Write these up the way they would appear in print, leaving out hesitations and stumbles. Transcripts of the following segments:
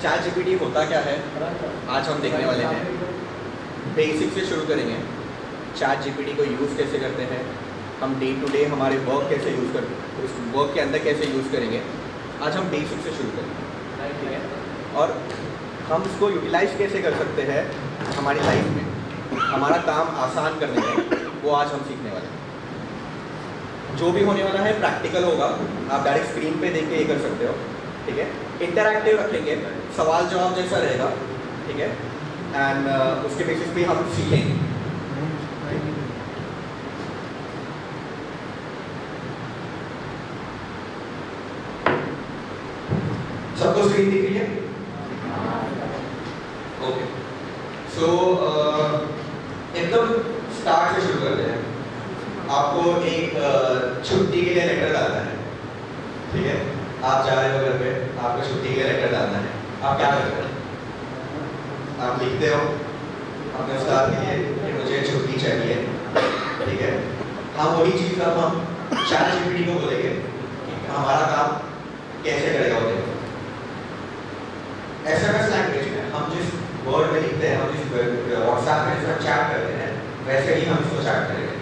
Chat GPT होता क्या है आज हम देखने वाले हैं। बेसिक से शुरू करेंगे, चैट जीपीटी को यूज़ कैसे करते हैं, हम डे टू डे हमारे वर्क कैसे यूज़ करते हैं, उस वर्क के अंदर कैसे यूज़ करेंगे। आज हम बेसिक से शुरू करेंगे, ठीक है। और हम इसको यूटिलाइज कैसे कर सकते हैं हमारी लाइफ में, हमारा काम आसान करने में, वो आज हम सीखने वाले हैं। जो भी होने वाला है प्रैक्टिकल होगा, आप डायरेक्ट स्क्रीन पे देख के ये कर सकते हो, ठीक है। इंटरैक्टिव रखेंगे, सवाल जवाब जैसा रहेगा, ठीक है। एंड उसके बेसिस पे हम सीखेंगे। सबको स्क्रीन दिख रही है? ओके, सो एकदम स्टार्ट से शुरू करते हैं। आपको एक छुट्टी के लिए लेटर डालना है, ठीक है। आप जा रहे हो घर पे, आपको छुट्टी के लिए लेटर डालना है। आप क्या करते हैं? आप लिखते हो अपने उस्ताद के लिए कि मुझे छुट्टी चाहिए, ठीक है। हम वही चीज़ अब हम चैट जीपीटी को बोलेंगे कि हमारा काम कैसे करेगा वो देखो। SMS लैंग्वेज में हम जिस वर्ड में लिखते हैं, हम जिस व्हाट्सएप में जिसका चैट करते हैं, वैसे ही हम इसको चैट करेंगे।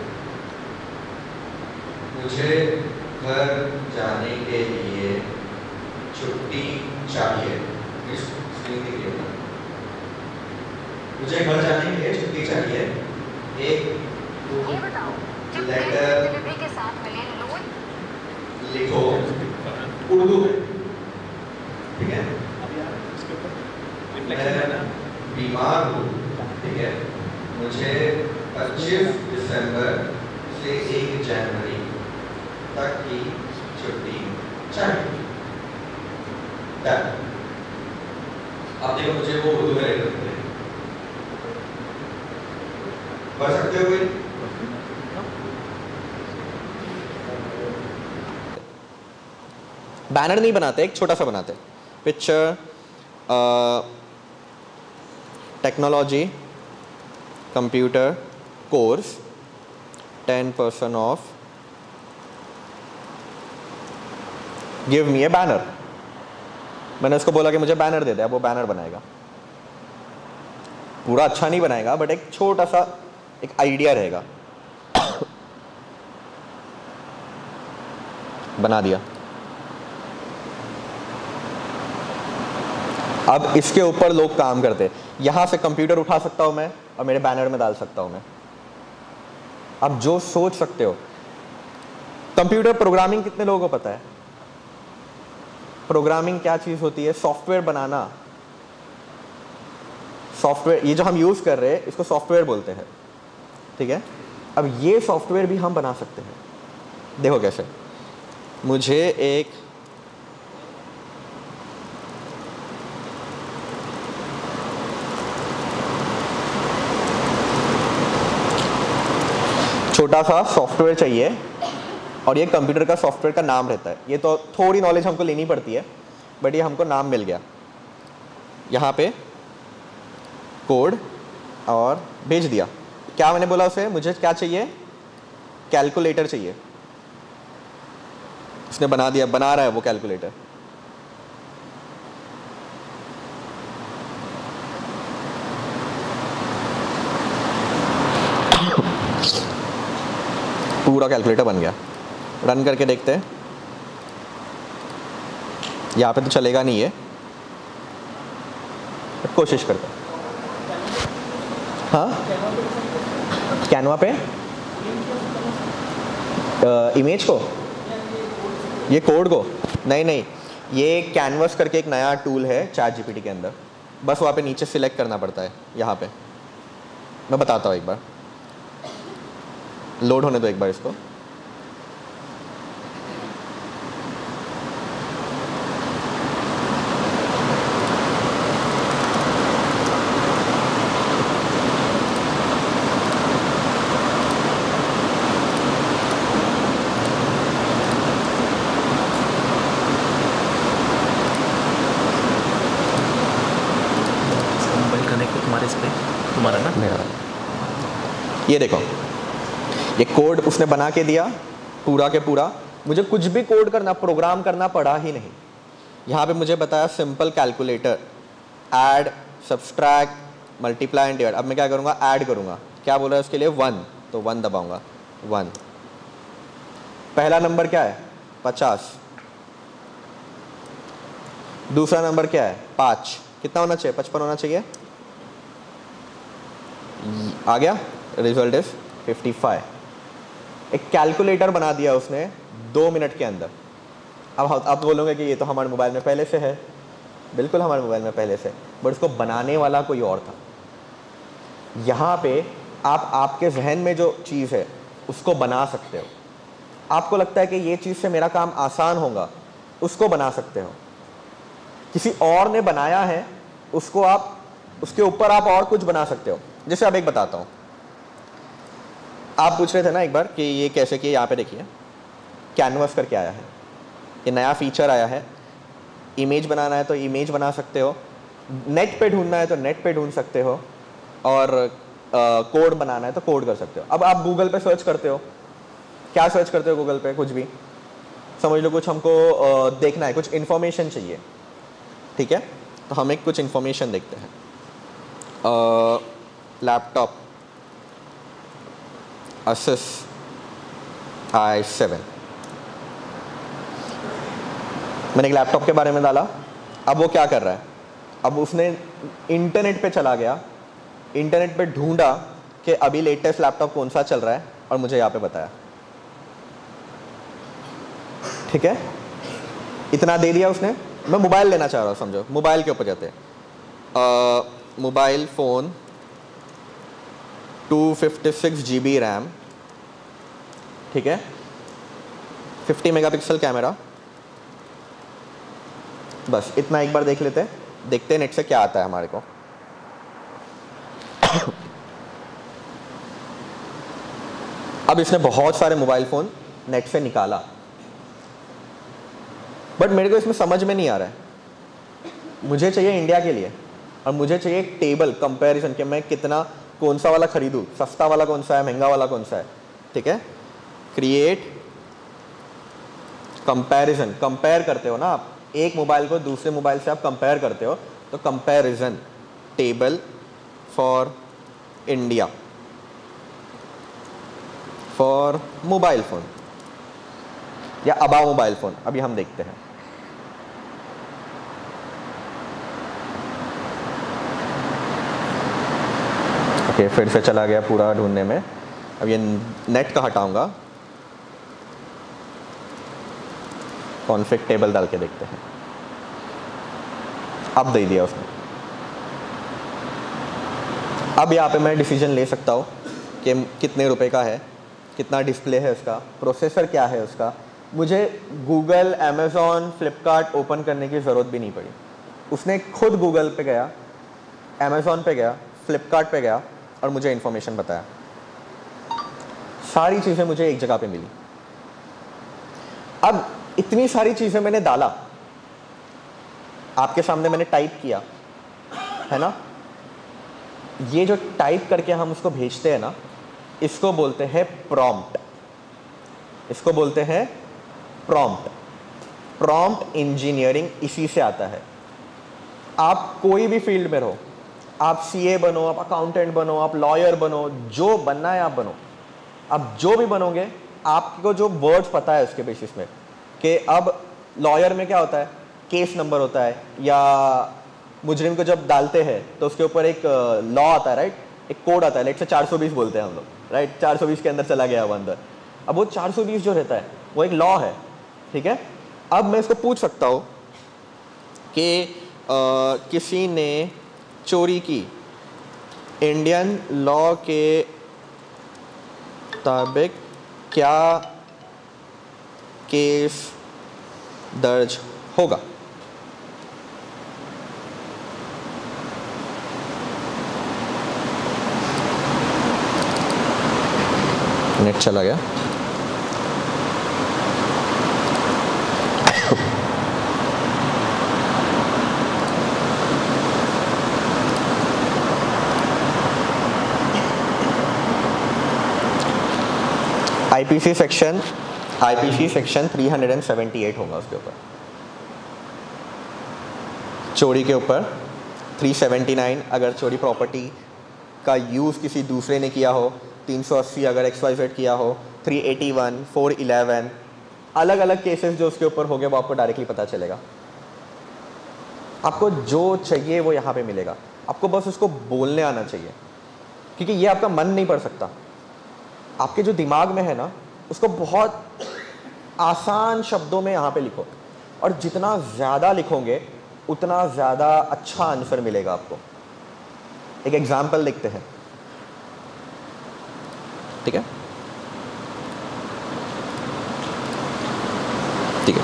मुझे घर जाने के लिए छुट्टी चाहिए। मुझे घर जाने के लिए छुट्टी चाहिए। एक लेटर के साथ लिखो उर्दू में, ठीक है। मैं बीमार हूँ, ठीक है। मुझे 25 दिसंबर से 1 जनवरी तक की छुट्टी चाहिए। आप देखो, मुझे वो उर्दू में लेटर देते हैं। पढ़ सकते हो कोई? बैनर नहीं बनाते, एक छोटा सा बनाते, picture, technology, computer course, 10% of, give me A banner. मैंने उसको बोला कि मुझे बैनर दे दे, अब वो बैनर बनाएगा। पूरा अच्छा नहीं बनाएगा, बट एक छोटा सा एक आइडिया रहेगा। बना दिया। अब इसके ऊपर लोग काम करते हैं। यहां से कंप्यूटर उठा सकता हूं मैं और मेरे बैनर में डाल सकता हूं मैं। अब जो सोच सकते हो। कंप्यूटर प्रोग्रामिंग कितने लोगों को पता है? प्रोग्रामिंग क्या चीज होती है? सॉफ्टवेयर बनाना। सॉफ्टवेयर, ये जो हम यूज कर रहे हैं इसको सॉफ्टवेयर बोलते हैं, ठीक है। अब ये सॉफ्टवेयर भी हम बना सकते हैं। देखो कैसे। मुझे एक छोटा सा सॉफ्टवेयर चाहिए और ये कंप्यूटर का सॉफ्टवेयर का नाम रहता है। ये तो थोड़ी नॉलेज हमको लेनी पड़ती है, बट ये हमको नाम मिल गया। यहाँ पे कोड और भेज दिया। क्या मैंने बोला उसे? मुझे क्या चाहिए? कैलकुलेटर चाहिए। उसने बना दिया, बना रहा है वो कैलकुलेटर। पूरा कैलकुलेटर बन गया। रन करके देखते हैं। यहाँ पे तो चलेगा नहीं है, कोशिश करते हैं। हाँ, कैनवा पे इमेज को, ये कोड को नहीं, ये कैनवस करके एक नया टूल है चैट जीपीटी के अंदर। बस वहाँ पे नीचे सिलेक्ट करना पड़ता है। यहाँ पे मैं बताता हूँ, एक बार लोड होने दो एक बार इसको। तुम्हारा ना मेरा। ये देखो, ये कोड उसने बना के दिया पूरा के पूरा। मुझे कुछ भी कोड करना, प्रोग्राम करना पड़ा ही नहीं। यहाँ पे मुझे बताया simple calculator, add, subtract, multiply and divide. अब मैं क्या करूँगा, ऐड करूँगा। क्या बोला है उसके लिए, 1, तो 1 दबाऊँगा, 1। पहला नंबर क्या है, 50। दूसरा नंबर क्या है, 5। कितना होना चाहिए, 55 होना चाहिए। आ गया, रिजल्ट इज 55। एक कैलकुलेटर बना दिया उसने 2 मिनट के अंदर। अब बोलोगे कि ये तो हमारे मोबाइल में पहले से है। बिल्कुल हमारे मोबाइल में पहले से, बट उसको बनाने वाला कोई और था। यहाँ पे आप आपके जहन में जो चीज़ है उसको बना सकते हो। आपको लगता है कि ये चीज़ से मेरा काम आसान होगा, उसको बना सकते हो। किसी और ने बनाया है उसको आप, उसके ऊपर आप और कुछ बना सकते हो। जैसे अब एक बताता हूँ, आप पूछ रहे थे ना एक बार कि ये कैसे किए। यहाँ पे देखिए, कैनवस करके आया है, ये नया फीचर आया है। इमेज बनाना है तो इमेज बना सकते हो, नेट पे ढूंढना है तो नेट पे ढूंढ सकते हो, और कोड बनाना है तो कोड कर सकते हो। अब आप गूगल पे सर्च करते हो, क्या सर्च करते हो गूगल पे, कुछ भी समझ लो, कुछ हमको देखना है, कुछ इन्फॉर्मेशन चाहिए, ठीक है। तो हम एक कुछ इन्फॉर्मेशन देखते हैं। लैपटॉप Asus i7, मैंने एक लैपटॉप के बारे में डाला। अब वो क्या कर रहा है, अब उसने इंटरनेट पे चला गया, इंटरनेट पे ढूंढा कि अभी लेटेस्ट लैपटॉप कौन सा चल रहा है, और मुझे यहाँ पे बताया, ठीक है। इतना दे दिया उसने। मैं मोबाइल लेना चाह रहा हूँ, समझो मोबाइल के ऊपर जाते हैं। मोबाइल फ़ोन 256 GB रैम, ठीक है, 50 मेगापिक्सल कैमरा। बस इतना एक बार देख लेते हैं, देखते हैं नेट से क्या आता है हमारे को। अब इसने बहुत सारे मोबाइल फ़ोन नेट से निकाला, बट मेरे को इसमें समझ में नहीं आ रहा है। मुझे चाहिए इंडिया के लिए, और मुझे चाहिए एक टेबल कंपैरिजन कि मैं कितना, कौन सा वाला खरीदूँ, सस्ता वाला कौन सा है, महंगा वाला कौन सा है, ठीक है। क्रिएट कंपैरिजन, कंपेयर करते हो ना आप, एक मोबाइल को दूसरे मोबाइल से आप कंपेयर करते हो, तो comparison table for India for mobile phone या अबाउट मोबाइल फ़ोन। अभी हम देखते हैं। ओके, फिर से चला गया पूरा ढूंढने में। अब ये नेट का हटाऊंगा, कॉन्फ़िग टेबल डाल के देखते हैं। अब दे दिया उसने। अब यहाँ पे मैं डिसीजन ले सकता हूँ कि कितने रुपए का है, कितना डिस्प्ले है उसका, प्रोसेसर क्या है उसका। मुझे गूगल, अमेज़ॉन, फ्लिपकार्ट ओपन करने की ज़रूरत भी नहीं पड़ी। उसने खुद गूगल पे गया, अमेज़ॉन पे गया, फ्लिपकार्ट पे गया, और मुझे इन्फॉर्मेशन बताया। सारी चीज़ें मुझे एक जगह पे मिली। अब इतनी सारी चीज़ें मैंने डाला, आपके सामने मैंने टाइप किया, है ना। ये जो टाइप करके हम उसको भेजते हैं ना, इसको बोलते हैं प्रॉम्प्ट। इसको बोलते हैं प्रॉम्प्ट। प्रॉम्प्ट इंजीनियरिंग इसी से आता है। आप कोई भी फील्ड में रहो, आप सीए बनो, आप अकाउंटेंट बनो, आप लॉयर बनो, जो बनना है आप बनो। आप जो भी बनोगे, आपको जो वर्ड्स पता है उसके बेसिस में, कि अब लॉयर में क्या होता है, केस नंबर होता है, या मुजरिम को जब डालते हैं तो उसके ऊपर एक लॉ आता है, राइट, एक कोड आता है, लेट से 420 बोलते हैं हम लोग, राइट। 420 के अंदर चला गया वो अंदर। अब वो 420 जो रहता है वो एक लॉ है, ठीक है। अब मैं इसको पूछ सकता हूँ कि किसी ने चोरी की, इंडियन लॉ के मुताबिक क्या केस दर्ज होगा। नेट चला गया। आईपीसी सेक्शन 378 होगा उसके ऊपर, चोरी के ऊपर 379 अगर चोरी प्रॉपर्टी का यूज़ किसी दूसरे ने किया हो, 380 अगर XYZ किया हो, 381, 411, अलग अलग केसेस जो उसके ऊपर हो गए वो आपको डायरेक्टली पता चलेगा। आपको जो चाहिए वो यहाँ पे मिलेगा, आपको बस उसको बोलने आना चाहिए, क्योंकि ये आपका मन नहीं पढ़ सकता। आपके जो दिमाग में है ना, उसको बहुत आसान शब्दों में यहाँ पे लिखो, और जितना ज़्यादा लिखोगे उतना ज़्यादा अच्छा आंसर मिलेगा आपको। एक एग्जाम्पल लिखते हैं, ठीक है? ठीक है।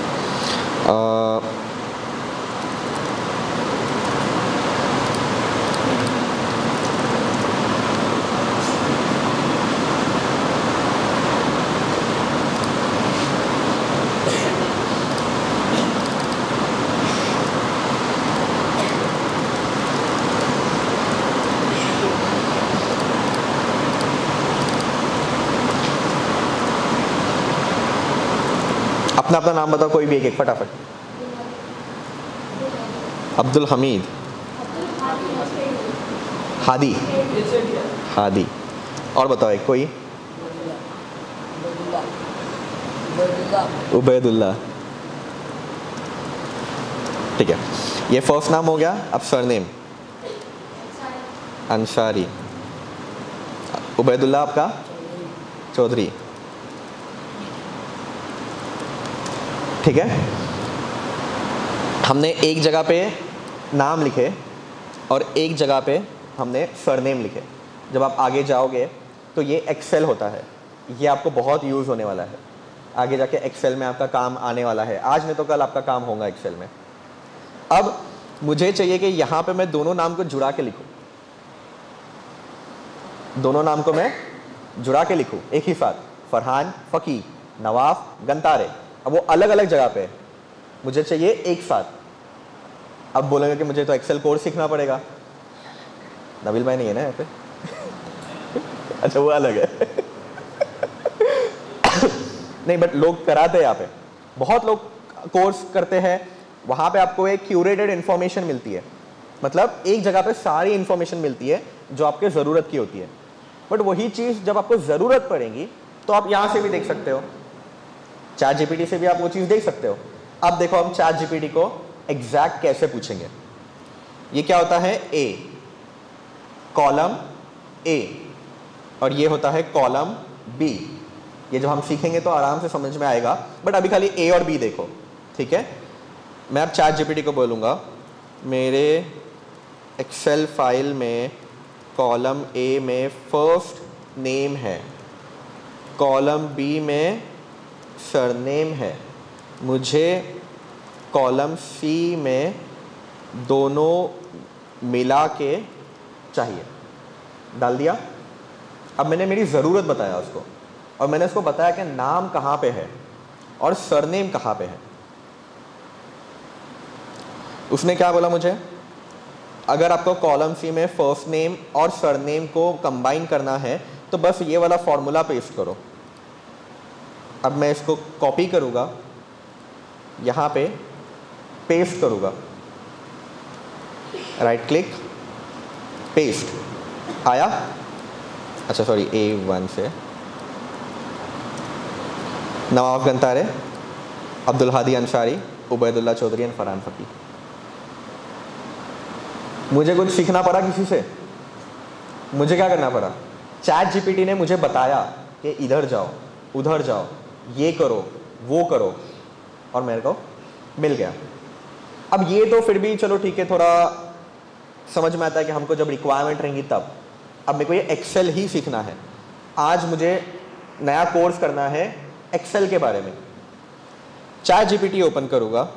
अपना अपना नाम बताओ, कोई भी एक फटाफट। अब्दुल हमीद, हादी, हादी, और बताओ एक कोई। उबैदुल्लाह, ठीक है। ये फर्स्ट नाम हो गया, अब सरनेम। अंसारी। उबैदुल्लाह आपका चौधरी, ठीक है। हमने एक जगह पे नाम लिखे और एक जगह पे हमने सरनेम लिखे। जब आप आगे जाओगे तो ये एक्सेल होता है, ये आपको बहुत यूज़ होने वाला है। आगे जाके एक्सेल में आपका काम आने वाला है, आज नहीं तो कल आपका काम होगा एक्सेल में। अब मुझे चाहिए कि यहाँ पे मैं दोनों नाम को जुड़ा के लिखूँ, दोनों नाम को मैं जुड़ा के लिखूँ एक ही साथ। फरहान फ़की, नवाफ गंतारे। अब वो अलग अलग जगह पे है, मुझे चाहिए एक साथ। अब बोलेंगे कि मुझे तो एक्सेल कोर्स सीखना पड़ेगा। नबील भाई नहीं है ना यहाँ पे? अच्छा, वो अलग है। नहीं, बट लोग कराते हैं यहाँ पे, बहुत लोग कोर्स करते हैं। वहाँ पे आपको एक क्यूरेटेड इन्फॉर्मेशन मिलती है, मतलब एक जगह पे सारी इन्फॉर्मेशन मिलती है जो आपके ज़रूरत की होती है। बट वही चीज़ जब आपको ज़रूरत पड़ेगी तो आप यहाँ से भी देख सकते हो, चैट जीपीटी से भी आप वो चीज़ देख सकते हो। अब देखो हम चैट जीपीटी को एग्जैक्ट कैसे पूछेंगे। ये क्या होता है? ए, कॉलम ए, और ये होता है कॉलम बी। ये जब हम सीखेंगे तो आराम से समझ में आएगा, बट अभी खाली ए और बी देखो, ठीक है। मैं अब चैट जीपीटी को बोलूँगा मेरे एक्सेल फाइल में कॉलम ए में फर्स्ट नेम है, कॉलम बी में सरनेम है, मुझे कॉलम सी में दोनों मिला के चाहिए। डाल दिया। अब मैंने मेरी ज़रूरत बताया उसको, और मैंने उसको बताया कि नाम कहाँ पे है और सरनेम कहाँ पे है। उसने क्या बोला मुझे? अगर आपको कॉलम सी में फर्स्ट नेम और सरनेम को कंबाइन करना है तो बस ये वाला फॉर्मूला पेस्ट करो। अब मैं इसको कॉपी करूँगा, यहाँ पे पेस्ट करूँगा, राइट क्लिक, पेस्ट। आया? अच्छा सॉरी, A1 से नवाफ गंतारे, अब्दुल हादी अंसारी, उबैदुल्लाह चौधरी एंड फरहान फ़की। मुझे कुछ सीखना पड़ा किसी से? मुझे क्या करना पड़ा? चैट जीपीटी ने मुझे बताया कि इधर जाओ, उधर जाओ, ये करो, वो करो, और मेरे को मिल गया। अब ये तो फिर भी चलो ठीक है, थोड़ा समझ में आता है कि हमको जब रिक्वायरमेंट रहेंगी तब। अब मेरे को ये एक्सेल ही सीखना है। आज मुझे नया कोर्स करना है एक्सेल के बारे में। चैट जीपीटी ओपन करूँगा,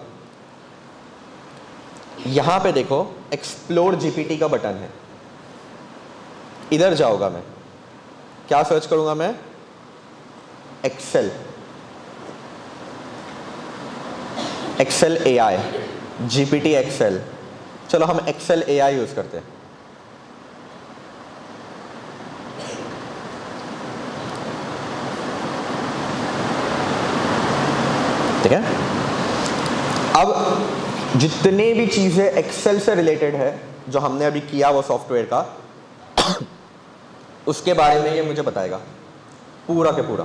यहाँ पे देखो एक्सप्लोर जीपीटी का बटन है। इधर जाऊँगा मैं, क्या सर्च करूँगा मैं? Excel, Excel AI, GPT Excel. चलो हम एक्सेल एआई यूज़ करते हैं। ठीक है। अब जितने भी चीज़ें एक्सेल से रिलेटेड है जो हमने अभी किया वो सॉफ्टवेयर का उसके बारे में ये मुझे बताएगा पूरा के पूरा,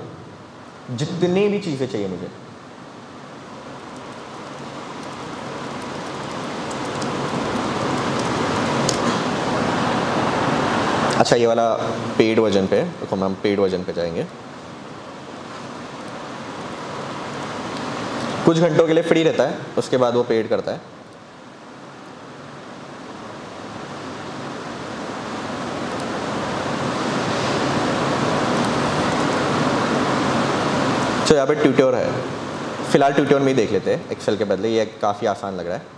जितनी भी चीज़ें चाहिए मुझे। अच्छा ये वाला पेड वर्जन पे, देखो हम पेड वर्जन पे जाएंगे। कुछ घंटों के लिए फ्री रहता है, उसके बाद वो पेड करता है। तो यहाँ पे ट्यूटोर है, फिलहाल ट्यूटोर में ही देख लेते हैं एक्सेल के बदले, ये काफ़ी आसान लग रहा है।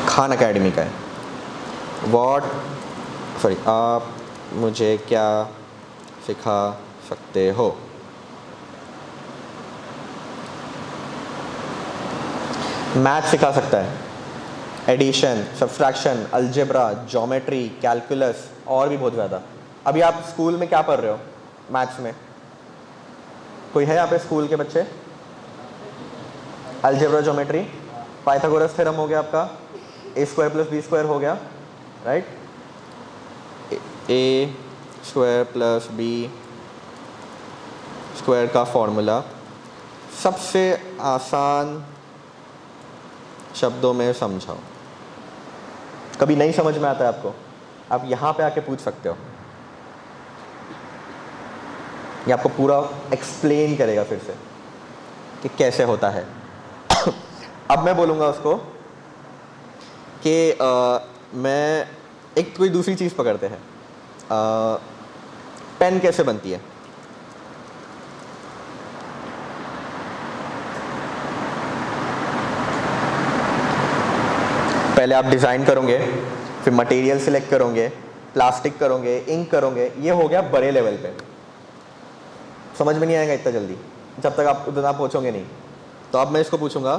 खान अकेडमी का है। आप मुझे क्या सिखा सकते हो? मैथ सिखा सकता है, addition, subtraction, algebra, geometry, calculus और भी बहुत ज़्यादा। अभी आप स्कूल में क्या पढ़ रहे हो मैथ्स में? कोई है यहाँ पे स्कूल के बच्चे? अलजेब्रा, ज्योमेट्री, पाइथागोरस थ्योरम हो गया आपका, a² + b² हो गया, राइट? a² + b² का फॉर्मूला सबसे आसान शब्दों में समझाओ। कभी नहीं समझ में आता है आपको, आप यहाँ पे आके पूछ सकते हो, ये आपको पूरा एक्सप्लेन करेगा फिर से कि कैसे होता है। अब मैं बोलूँगा उसको कि मैं एक कोई दूसरी चीज़ पकड़ते हैं, पेन कैसे बनती है? पहले आप डिज़ाइन करोगे, फिर मटेरियल सिलेक्ट करोगे, प्लास्टिक करोगे, इंक करोगे, ये हो गया बड़े लेवल पे। समझ में नहीं आएगा इतना जल्दी जब तक आप उतना पहुँचोगे नहीं। तो अब मैं इसको पूछूंगा,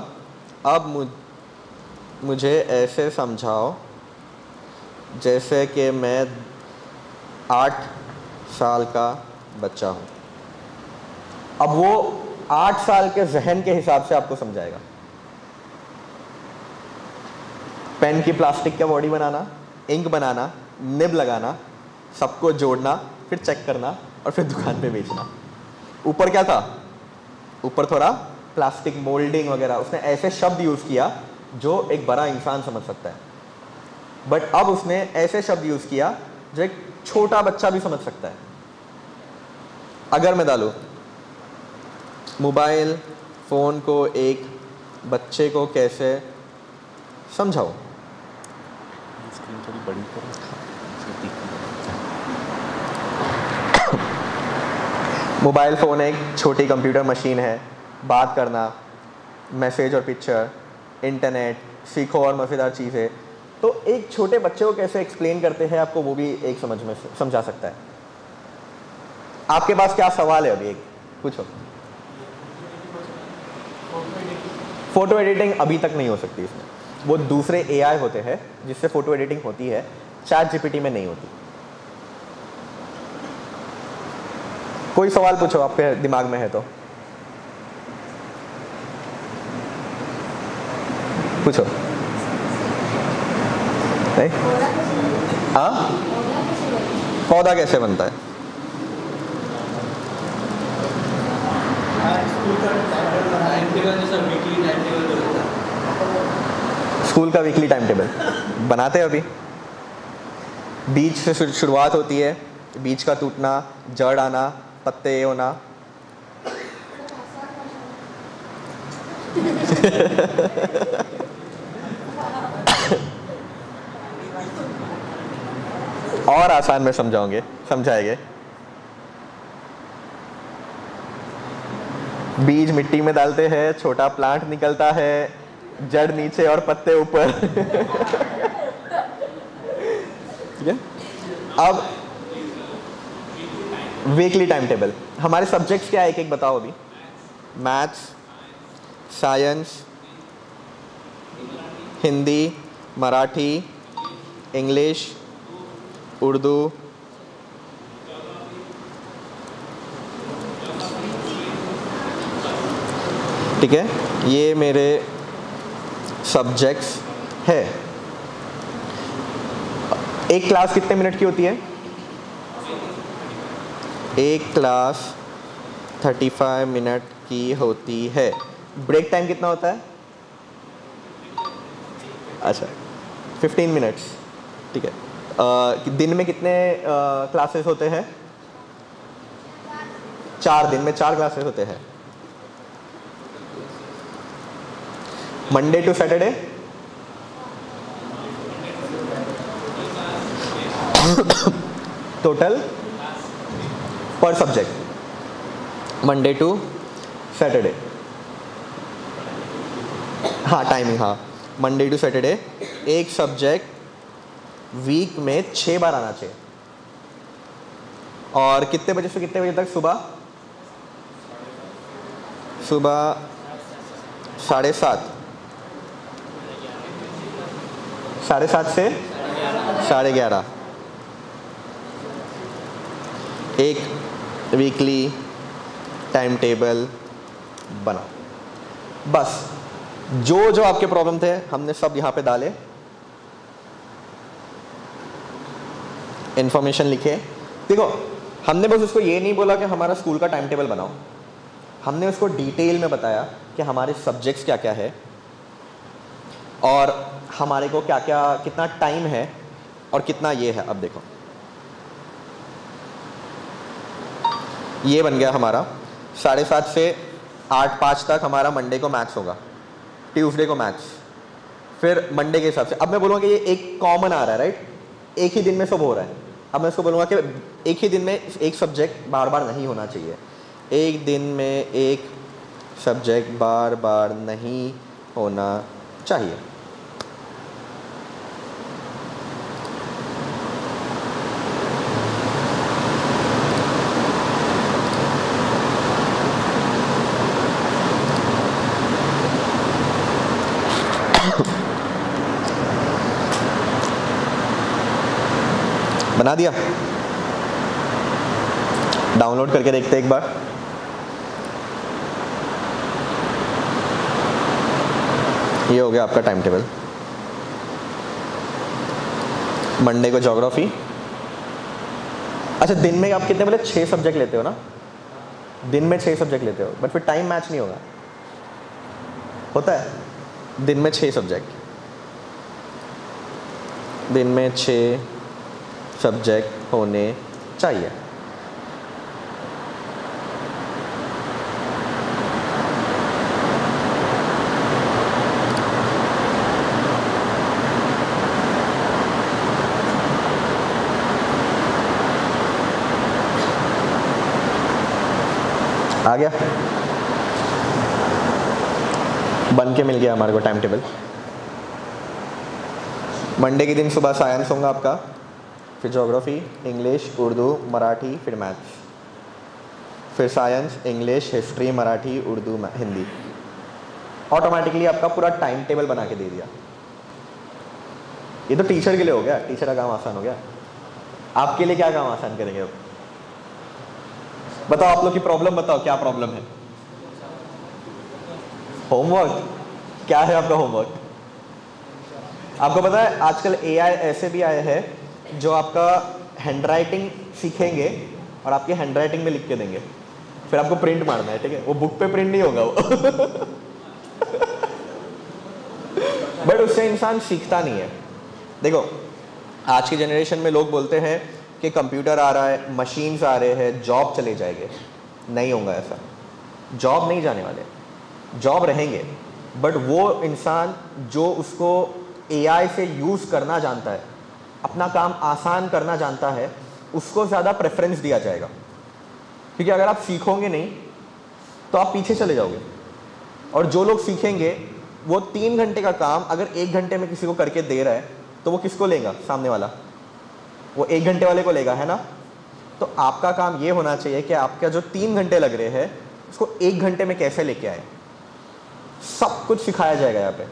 अब मुझे ऐसे समझाओ जैसे कि मैं 8 साल का बच्चा हूँ। अब वो 8 साल के जहन के हिसाब से आपको समझाएगा। पेन की प्लास्टिक का बॉडी बनाना, इंक बनाना, निब लगाना, सबको जोड़ना, फिर चेक करना और फिर दुकान पे बेचना। ऊपर क्या था? ऊपर थोड़ा प्लास्टिक मोल्डिंग वगैरह, उसने ऐसे शब्द यूज़ किया जो एक बड़ा इंसान समझ सकता है, बट अब उसने ऐसे शब्द यूज़ किया जो एक छोटा बच्चा भी समझ सकता है। अगर मैं डालूँ मोबाइल फ़ोन को एक बच्चे को कैसे समझाओ, स्क्रीन थोड़ी बड़ी करो। मोबाइल फ़ोन एक छोटी कंप्यूटर मशीन है, बात करना, मैसेज और पिक्चर, इंटरनेट, सीखो और मज़ेदार चीज़ें। तो एक छोटे बच्चे को कैसे एक्सप्लेन करते हैं आपको, वो भी एक समझा सकता है। आपके पास क्या सवाल है अभी? एक पूछो। फ़ोटो एडिटिंग अभी तक नहीं हो सकती इसमें, वो दूसरे AI होते हैं जिससे फ़ोटो एडिटिंग होती है, ChatGPT में नहीं होती। कोई सवाल पूछो आपके दिमाग में है तो पूछो। नहीं? हाँ, पौधा कैसे बनता है? स्कूल का वीकली टाइम टेबल बनाते हैं अभी। बीज से शुरुआत होती है, बीज का टूटना, जड़ आना, पत्ते होना। और आसान में समझाएंगे। बीज मिट्टी में डालते हैं, छोटा प्लांट निकलता है, जड़ नीचे और पत्ते ऊपर। ठीक है। अब वीकली टाइम टेबल, हमारे सब्जेक्ट्स क्या है एक एक बताओ अभी। Maths, science, Hindi, Marathi, English, Urdu, ठीक है। ये मेरे सब्जेक्ट्स है। एक क्लास कितने मिनट की होती है? एक क्लास 35 मिनट की होती है। ब्रेक टाइम कितना होता है? अच्छा 15 मिनट्स, ठीक है। दिन में कितने क्लासेस होते हैं? 4 दिन में 4 क्लासेस होते हैं। मंडे टू सैटरडे टोटल पर सब्जेक्ट, मंडे टू सैटरडे, हाँ टाइमिंग, हाँ मंडे टू सैटरडे एक सब्जेक्ट वीक में 6 बार आना चाहिए। और कितने बजे से कितने बजे तक? सुबह 7:30, 7:30 से 11:30। एक वीकली टाइम टेबल बना। बस जो जो आपके प्रॉब्लम थे हमने सब यहाँ पे डाले, इंफॉर्मेशन लिखे। देखो हमने बस उसको ये नहीं बोला कि हमारा स्कूल का टाइम टेबल बनाओ, हमने उसको डिटेल में बताया कि हमारे सब्जेक्ट्स क्या क्या है और हमारे को क्या क्या, कितना टाइम है और कितना ये है। अब देखो ये बन गया हमारा 7:30 से 8:05 तक हमारा मंडे को मैथ्स होगा, ट्यूसडे को मैथ्स, फिर मंडे के हिसाब से। अब मैं बोलूँगा कि ये एक कॉमन आ रहा है, राइट, एक ही दिन में सब हो रहा है। अब मैं इसको बोलूँगा कि एक ही दिन में एक सब्जेक्ट बार बार नहीं होना चाहिए। एक दिन में एक सब्जेक्ट बार बार नहीं होना चाहिए। बना दिया? डाउनलोड करके देखते हैं एक बार। ये हो गया आपका टाइम टेबल। मंडे को ज्योग्राफी। अच्छा दिन में आप कितने बोले? 6 सब्जेक्ट लेते हो ना? दिन में 6 सब्जेक्ट लेते हो, बट फिर टाइम मैच नहीं होगा। होता है दिन में 6 सब्जेक्ट, दिन में 6 सब्जेक्ट होने चाहिए। आ गया? बन के मिल गया हमारे को टाइम टेबल। मंडे के दिन सुबह साइंस होगा आपका, फिर ज्योग्राफी, इंग्लिश, उर्दू, मराठी, फिर मैथ्स, फिर science, English, history, Marathi, Urdu, Hindi. Automatically आपका पूरा टाइम टेबल बना के दे दिया। ये तो टीचर के लिए हो गया, टीचर का काम आसान हो गया। आपके लिए क्या काम आसान करेंगे अब? बताओ आप लोग की प्रॉब्लम बताओ, क्या प्रॉब्लम है? होमवर्क। क्या है आपका होमवर्क? आपको पता है आजकल एआई ऐसे भी आए हैं जो आपका हैंडराइटिंग सीखेंगे और आपकी हैंडराइटिंग में लिख के देंगे, फिर आपको प्रिंट मारना है, ठीक है? वो बुक पे प्रिंट नहीं होगा वो बट उससे इंसान सीखता नहीं है। देखो आज की जनरेशन में लोग बोलते हैं कि कंप्यूटर आ रहा है, मशीन्स आ रहे हैं, जॉब चले जाएंगे। नहीं होगा ऐसा, जॉब नहीं जाने वाले, जॉब रहेंगे, बट वो इंसान जो उसको एआई से यूज़ करना जानता है, अपना काम आसान करना जानता है, उसको ज़्यादा प्रेफरेंस दिया जाएगा। क्योंकि अगर आप सीखोगे नहीं तो आप पीछे चले जाओगे। और जो लोग सीखेंगे वो 3 घंटे का काम अगर 1 घंटे में किसी को करके दे रहा है तो वो किसको लेगा? सामने वाला, वो 1 घंटे वाले को लेगा, है ना? तो आपका काम ये होना चाहिए कि आपका जो 3 घंटे लग रहे हैं उसको 1 घंटे में कैसे लेके आए। सब कुछ सिखाया जाएगा यहाँ पे,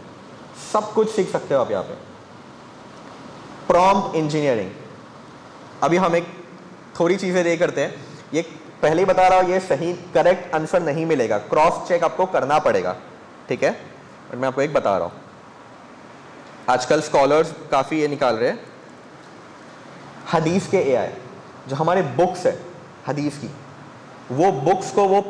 सब कुछ सीख सकते हो आप यहाँ पे। प्रॉम्प्ट इंजीनियरिंग, अभी हम एक थोड़ी चीज़ें दे करते हैं। ये पहले ही बता रहा हूँ, ये सही करेक्ट आंसर नहीं मिलेगा, क्रॉस चेक आपको करना पड़ेगा। ठीक है, और मैं आपको एक बता रहा हूँ। आजकल स्कॉलर्स काफ़ी ये निकाल रहे हैं हदीस के एआई, जो हमारे बुक्स है हदीस की, वो बुक्स को वो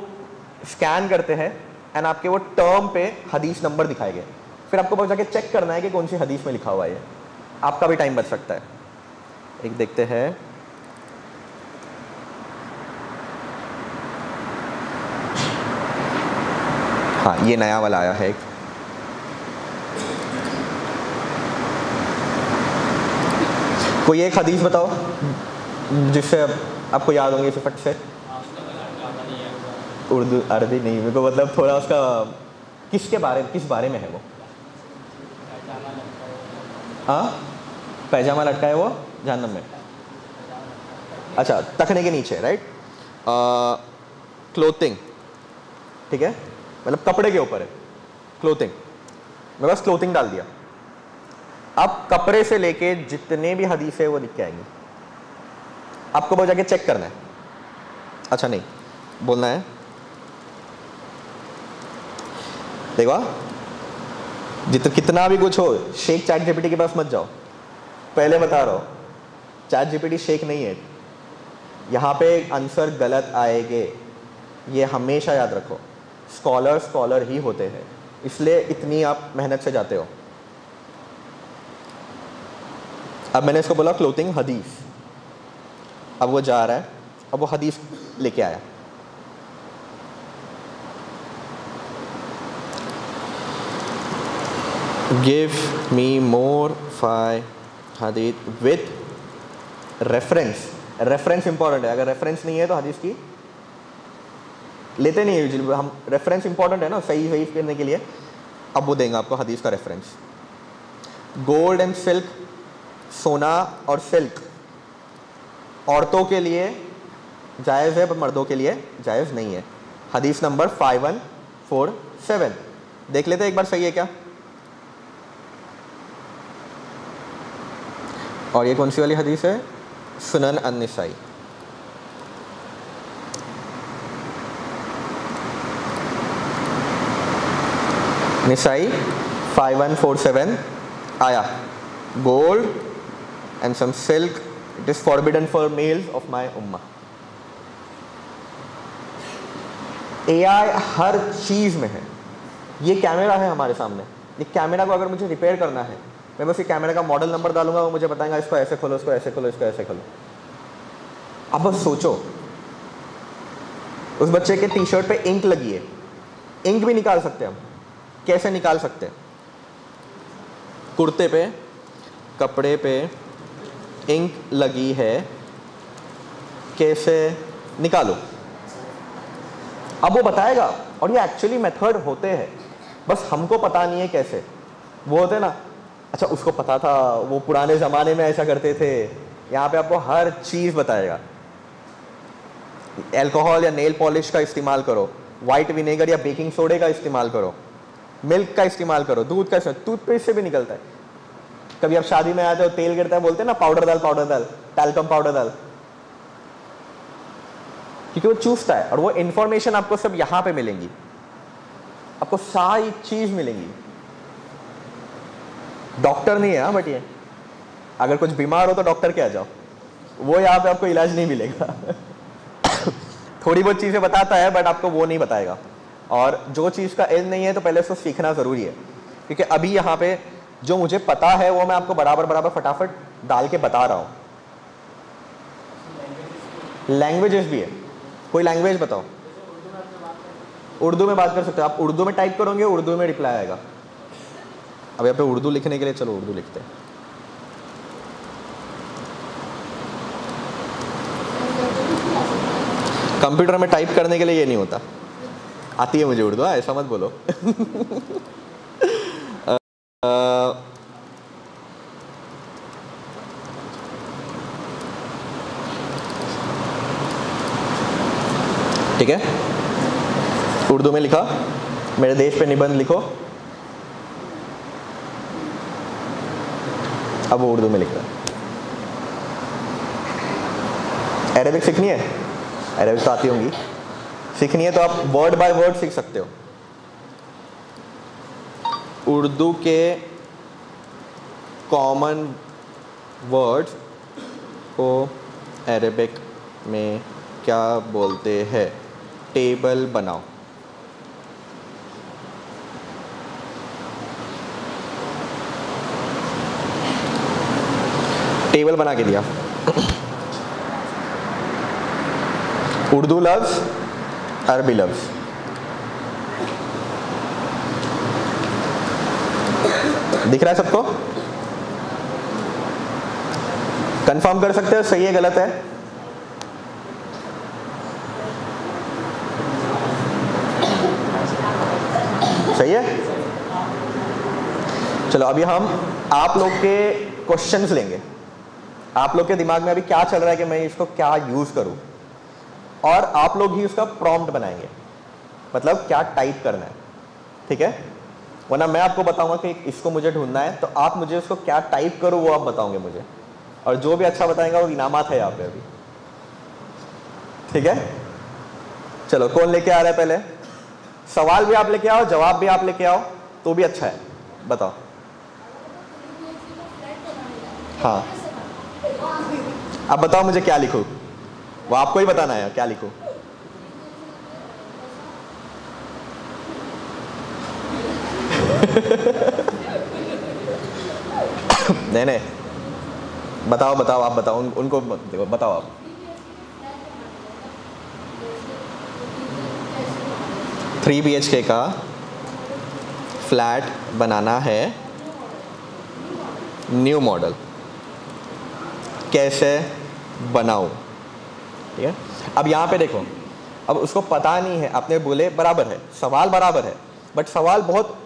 स्कैन करते हैं एंड आपके वो टर्म पे हदीस नंबर दिखाएंगे, फिर आपको बस जाके चेक करना है कि कौन सी हदीस में लिखा हुआ है। आपका भी टाइम बच सकता है। एक देखते हैं, हाँ ये नया वाला आया है एक, कोई एक हदीस बताओ जिससे आपको याद होंगे फट से। उर्दू अरबी नहीं, मेरे को मतलब थोड़ा उसका किस बारे में है वो। हाँ, पैजामा लटका है वो जहन्नम में। अच्छा, तखने के नीचे, राइट। क्लोथिंग, ठीक है, मतलब कपड़े के ऊपर है क्लोथिंग। मैं बस क्लोथिंग डाल दिया। अब कपड़े से लेके जितने भी हदीस है वो लिख के आएंगे, आपको बस जाके चेक करना है। अच्छा नहीं, बोलना है, देखो कितना भी कुछ हो, शेख चैट जीपीटी के पास मत जाओ। पहले बता रहा हूँ, चैट जीपीटी शेख नहीं है। यहाँ पे आंसर गलत आएंगे, ये हमेशा याद रखो। स्कॉलर ही होते हैं, इसलिए इतनी आप मेहनत से जाते हो। अब मैंने इसको बोला क्लोथिंग हदीस, अब वो जा रहा है, अब वो हदीस लेके आया। गिव मी मोर 5 हदीस विथ रेफरेंस। रेफरेंस इंपॉर्टेंट है, अगर रेफरेंस नहीं है तो हदीस की लेते नहीं है हम। रेफरेंस इंपॉर्टेंट है ना सही करने के लिए। अब वो देंगे आपको हदीस का रेफरेंस। गोल्ड एंड सिल्क, सोना और सिल्क औरतों के लिए जायज़ है पर मर्दों के लिए जायज़ नहीं है। हदीस नंबर 5147 देख लेते हैं एक बार, सही है क्या। और ये कौन सी वाली हदीस है, सुनन अन-निसाई। निसाई 5147 आया, gold and some silk it is forbidden for males of my उम्मा। एआई हर चीज में है। ये कैमरा है हमारे सामने, ये कैमरा को अगर मुझे रिपेयर करना है, मैं बस ये कैमरा का मॉडल नंबर डालूंगा, वो मुझे बताएगा इसको ऐसे खोलो, इसको ऐसे खोलो, इसको ऐसे खोलो। अब बस सोचो, उस बच्चे के टी शर्ट पे इंक लगी है, इंक भी निकाल सकते हैं हम। कैसे निकाल सकते हैं, कुर्ते पे, कपड़े पे इंक लगी है, कैसे निकालो। अब वो बताएगा, और ये एक्चुअली मेथड होते हैं, बस हमको पता नहीं है कैसे। वो होते ना, अच्छा उसको पता था, वो पुराने ज़माने में ऐसा करते थे। यहाँ पे आपको हर चीज़ बताएगा। अल्कोहल या नेल पॉलिश का इस्तेमाल करो, वाइट विनेगर या बेकिंग सोडे का इस्तेमाल करो, मिल्क का इस्तेमाल करो, दूध का, टूथपेस्ट से भी निकलता है। कभी आप शादी में आते हो, तेल गिरता है, बोलते हैं ना पाउडर डाल, टैल्कम पाउडर डाल, क्योंकि वो चूसता है। और वो इंफॉर्मेशन आपको सब यहाँ पे मिलेंगी, आपको सारी चीज मिलेंगी। डॉक्टर नहीं है हाँ, बट ये अगर कुछ बीमार हो तो डॉक्टर के आ जाओ, वो यहाँ पे आपको इलाज नहीं मिलेगा। थोड़ी बहुत चीजें बताता है बट आपको वो नहीं बताएगा। और जो चीज़ का इल्म नहीं है तो पहले उसको सीखना ज़रूरी है, क्योंकि अभी यहाँ पे जो मुझे पता है वो मैं आपको बराबर फटाफट डाल के बता रहा हूँ। लैंग्वेजेस भी है, कोई लैंग्वेज बताओ। उर्दू में बात कर सकते हो आप, उर्दू में टाइप करोगे उर्दू में रिप्लाई आएगा। अब यहाँ पे उर्दू लिखने के लिए चलो उर्दू लिखते हैं। कंप्यूटर में टाइप करने के लिए ये नहीं होता, आती है मुझे उर्दू, ऐसा मत बोलो। ठीक है, उर्दू में लिखा, मेरे देश पे निबंध लिखो। अब वो उर्दू में लिख रहा है। अरेबिक सीखनी है, अरेबिक तो आती होंगी, सीखनी है तो आप वर्ड बाय वर्ड सीख सकते हो। उर्दू के कॉमन वर्ड्स को अरेबिक में क्या बोलते हैं? टेबल बनाओ। टेबल बना के दिया। उर्दू लफ्ज़, अरबी लफ्ज़। दिख रहा है सबको? कंफर्म कर सकते हो सही है गलत है? सही है? चलो अभी हम आप लोग के क्वेश्चंस लेंगे। आप लोग के दिमाग में अभी क्या चल रहा है कि मैं इसको क्या यूज करूं, और आप लोग ही उसका प्रॉम्प्ट बनाएंगे, मतलब क्या टाइप करना है, ठीक है? वरना मैं आपको बताऊंगा कि इसको मुझे ढूंढना है, तो आप मुझे उसको क्या टाइप करो वो आप बताओगे मुझे, और जो भी अच्छा बताएगा वो इनामात है यहाँ पे अभी, ठीक है? चलो कौन लेके आ रहा है पहले? सवाल भी आप लेके आओ, जवाब भी आप लेके आओ, तो भी अच्छा है। बताओ। हाँ, अब बताओ मुझे क्या लिखूं, वो आपको ही बताना है क्या लिखूं। नहीं, बताओ बताओ, आप बताओ, उनको देखो, बताओ आप। थ्री BHK का फ्लैट बनाना है, न्यू मॉडल, कैसे बनाऊं? ठीक है, अब यहाँ पे देखो, अब उसको पता नहीं है, आपने बोले बराबर है, सवाल बराबर है, बट सवाल बहुत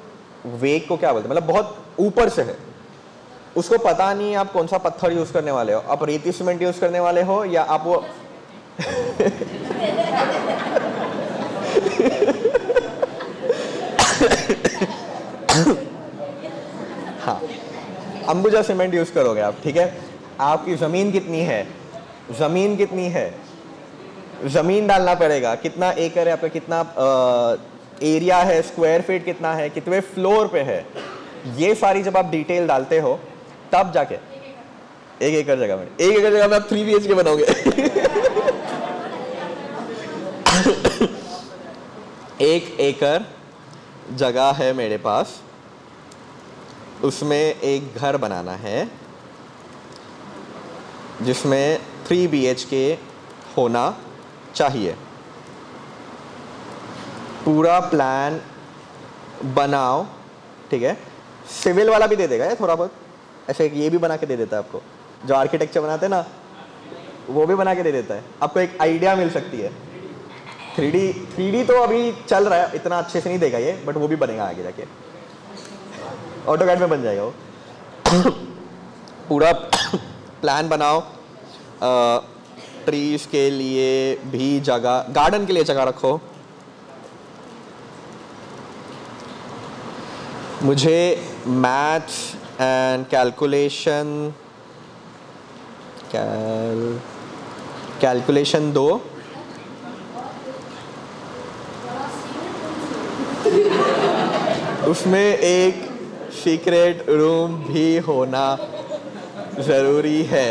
वेग को क्या बोलते हैं, मतलब बहुत ऊपर से है, उसको पता नहीं आप कौन सा पत्थर यूज करने वाले हो, आप रेती सीमेंट यूज करने वाले हो या आप वो हाँ, अंबुजा सीमेंट यूज करोगे आप, ठीक है? आपकी जमीन कितनी है, जमीन कितनी है, जमीन डालना पड़ेगा, कितना एकड़ है आपका, कितना एरिया है, स्क्वायर फीट कितना है, कितने फ्लोर पे है, ये सारी जब आप डिटेल डालते हो तब जाके एक एकड़ जगह में आप 3 BHK बनाओगे। एक एकड़ जगह है मेरे पास, उसमें एक घर बनाना है जिसमें 3 BHK होना चाहिए, पूरा प्लान बनाओ, ठीक है? सिविल वाला भी दे देगा ये थोड़ा बहुत, ऐसे ये भी बना के दे देता है आपको, जो आर्किटेक्चर बनाते हैं ना वो भी बना के दे देता है, आपको एक आइडिया मिल सकती है। 3D तो अभी चल रहा है, इतना अच्छे से नहीं देगा ये, बट वो भी बनेगा आगे जाके, ऑटोकैड में बन जाएगा वो। पूरा प्लान बनाओ, ट्रीज के लिए भी जगह, गार्डन के लिए जगह रखो। मुझे मैथ्स एंड कैलकुलेशन दो, उसमें एक सीक्रेट रूम भी होना ज़रूरी है,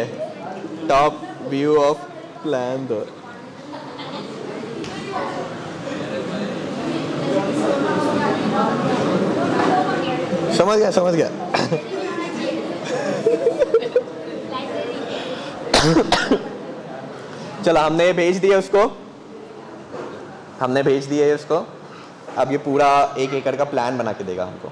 टॉप व्यू ऑफ प्लान दो। समझ गया। चलो हमने भेज दिया उसको, अब ये पूरा 1 एकड़ का प्लान बना के देगा हमको।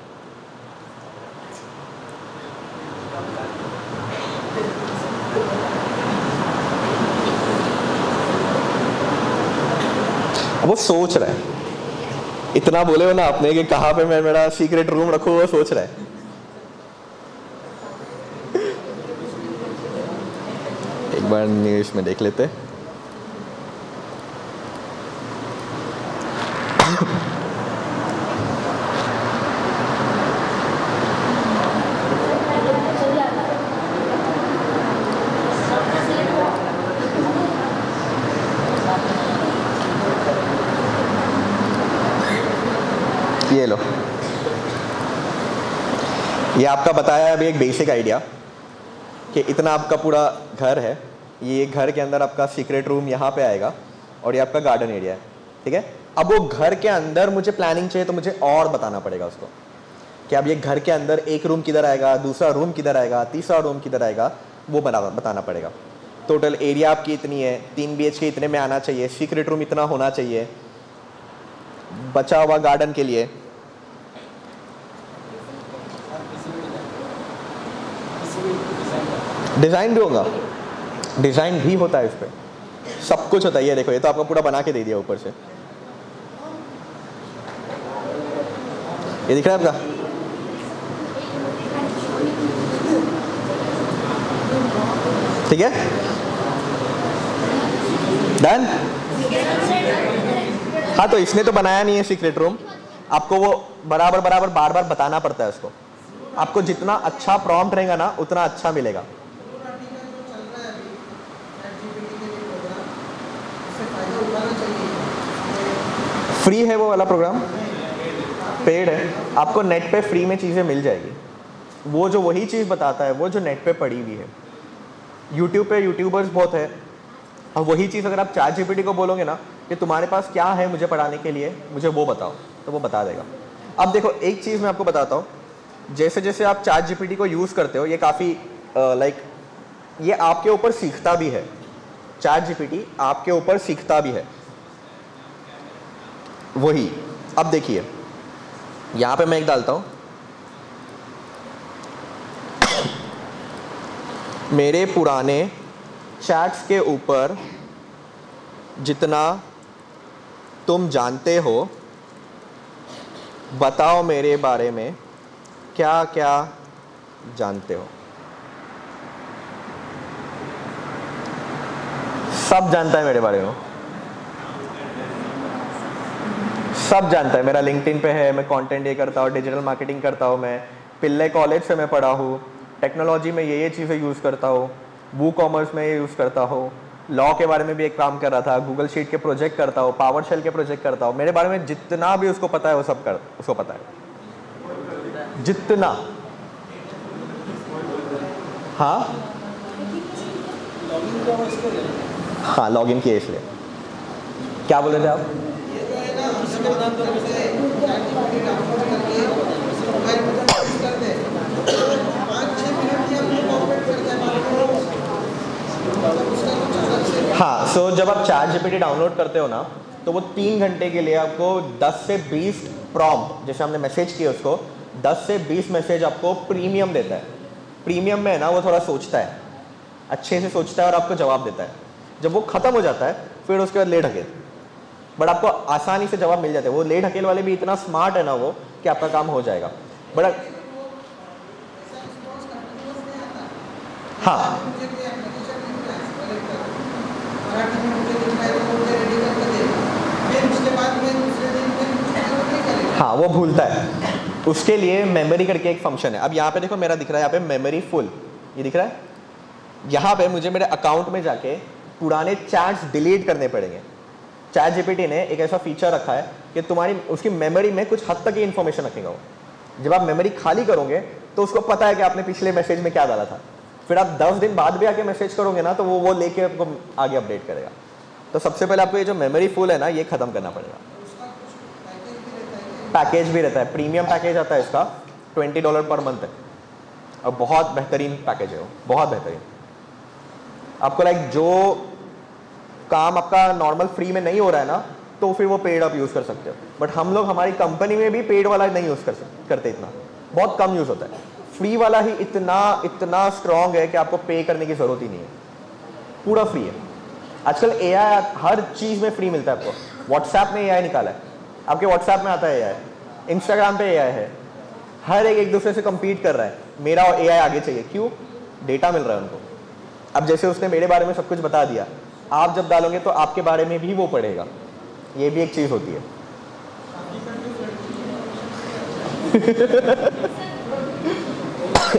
अब वो सोच रहा है, इतना बोले हो ना आपने कि कहाँ पे मैं मेरा सीक्रेट रूम रखूं, वो सोच रहा है। एक बार न्यूज़ में देख लेते। ये लो, ये आपका बताया अभी एक बेसिक आइडिया कि इतना आपका पूरा घर है, ये घर के अंदर आपका सीक्रेट रूम यहाँ पे आएगा और ये आपका गार्डन एरिया है, ठीक है। अब वो घर के अंदर मुझे प्लानिंग चाहिए तो मुझे और बताना पड़ेगा उसको कि अब ये घर के अंदर एक रूम किधर आएगा, दूसरा रूम किधर आएगा, तीसरा रूम किधर आएगा, वो बताना पड़ेगा। टोटल एरिया आपकी इतनी है, 3 BHK इतने में आना चाहिए, सीक्रेट रूम इतना होना चाहिए, बचा हुआ गार्डन के लिए। डिज़ाइन भी होगा, डिज़ाइन भी होता है इस पर, सब कुछ होता है। ये देखो, ये तो आपको पूरा बना के दे दिया ऊपर से, ये दिख रहा है आपका। ठीक है, डन। हाँ, तो इसने तो बनाया नहीं है सीक्रेट रूम, आपको वो बराबर बराबर बार बार बताना पड़ता है उसको। आपको जितना अच्छा प्रॉम्प्ट रहेगा ना उतना अच्छा मिलेगा। फ्री है वो वाला प्रोग्राम, पेड है, आपको नेट पे फ्री में चीज़ें मिल जाएगी। वो जो वही चीज़ बताता है वो जो नेट पे पड़ी हुई है। यूट्यूब पे यूट्यूबर्स बहुत है, और वही चीज़ अगर आप ChatGPT को बोलोगे ना कि तुम्हारे पास क्या है मुझे पढ़ाने के लिए, मुझे वो बताओ, तो वो बता देगा। अब देखो, एक चीज़ मैं आपको बताता हूँ, जैसे जैसे आप ChatGPT को यूज़ करते हो, ये काफ़ी लाइक ये आपके ऊपर सीखता भी है। ChatGPT आपके ऊपर सीखता भी है। वही अब देखिए, यहाँ पे मैं एक डालता हूँ, मेरे पुराने चैट्स के ऊपर जितना तुम जानते हो बताओ मेरे बारे में क्या क्या जानते हो। सब जानता है मेरे बारे में, सब जानता है। मेरा लिंक्डइन पे है, मैं कंटेंट ये करता हूँ, डिजिटल मार्केटिंग करता हूँ, मैं पिल्ले कॉलेज से मैं पढ़ा हूँ, टेक्नोलॉजी में ये चीज़ें यूज़ करता हूँ, वू कॉमर्स में ये यूज़ करता हूँ, लॉ के बारे में भी एक काम कर रहा था, गूगल शीट के प्रोजेक्ट करता हूँ, पावर शेल के प्रोजेक्ट करता हूँ। मेरे बारे में जितना भी उसको पता है वो सब उसको पता है, जितना। हाँ हाँ, लॉगिन किए इसलिए। क्या बोल रहे थे आप? हाँ, सो जब आप ChatGPT डाउनलोड करते हो ना, तो वो 3 घंटे के लिए आपको 10 से 20 प्रॉम्प्ट, जैसे हमने मैसेज किया उसको, 10 से 20 मैसेज आपको प्रीमियम देता है। प्रीमियम में है ना, वो थोड़ा सोचता है, अच्छे से सोचता है और आपको जवाब देता है। जब वो खत्म हो जाता है फिर उसके बाद ले ढकेल, बट आपको आसानी से जवाब मिल जाता है। वो ले ढकेल वाले भी इतना स्मार्ट है ना वो, कि आपका काम हो जाएगा। बट हाँ हाँ, वो भूलता है। उसके लिए मेमोरी करके एक फंक्शन है। अब यहाँ पे देखो, मेरा दिख रहा है यहाँ पे मेमोरी फुल, ये दिख रहा है। यहाँ पे मुझे मेरे अकाउंट में जाके पुराने चैट्स डिलीट करने पड़ेंगे। ChatGPT ने एक ऐसा फीचर रखा है कि तुम्हारी उसकी मेमोरी में कुछ हद तक ही इन्फॉर्मेशन रखेगा वो। जब आप मेमोरी खाली करोगे तो उसको पता है कि आपने पिछले मैसेज में क्या डाला था। फिर आप 10 दिन बाद भी आके मैसेज करोगे ना, तो वो लेके आपको आगे अपडेट करेगा। तो सबसे पहले आपको ये जो मेमोरी फुल है ना, ये खत्म करना पड़ेगा। पैकेज भी रहता है, प्रीमियम पैकेज आता है इसका, $20 पर मंथ है, और बहुत बेहतरीन पैकेज है वो, बहुत बेहतरीन। आपको लाइक जो काम आपका नॉर्मल फ्री में नहीं हो रहा है ना, तो फिर वो पेड आप यूज़ कर सकते हो। बट हम लोग हमारी कंपनी में भी पेड वाला नहीं यूज़ करते, इतना बहुत कम यूज़ होता है। फ्री वाला ही इतना स्ट्रॉन्ग है कि आपको पे करने की ज़रूरत ही नहीं है, पूरा फ्री है। आजकल AI हर चीज़ में फ्री मिलता है आपको। व्हाट्सएप ने AI निकाला है, आपके व्हाट्सएप में आता है AI, इंस्टाग्राम पे AI है, हर एक दूसरे से कम्पीट कर रहा है। मेरा और AI आगे चाहिए, क्यों? डेटा मिल रहा है उनको। अब जैसे उसने मेरे बारे में सब कुछ बता दिया, आप जब डालोगे तो आपके बारे में भी वो पढ़ेगा। ये भी एक चीज़ होती है।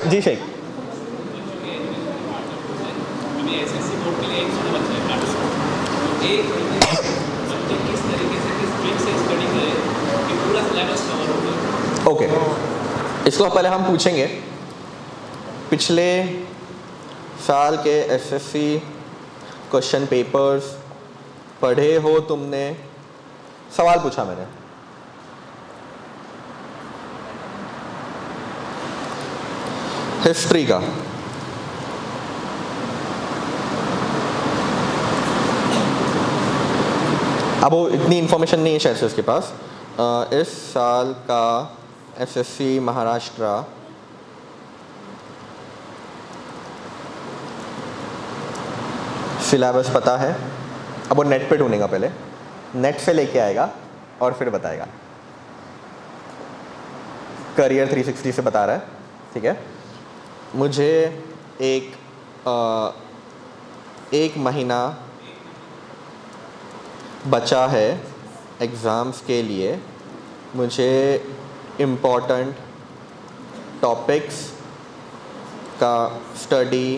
जी शेख, ओके, इसको पहले हम पूछेंगे पिछले साल के एसएससी क्वेश्चन पेपर्स पढ़े हो तुमने? सवाल पूछा मैंने। हिस्ट्री का अब वो इतनी इन्फॉर्मेशन नहीं है शायद से उसके पास। इस साल का एसएससी महाराष्ट्र सिलेबस पता है। अब वो नेट पे ढूंढेगा, पहले नेट से लेके आएगा और फिर बताएगा। करियर 360 से बता रहा है, ठीक है। मुझे एक महीना बचा है एग्ज़ाम्स के लिए। मुझे इम्पोर्टेंट टॉपिक्स का स्टडी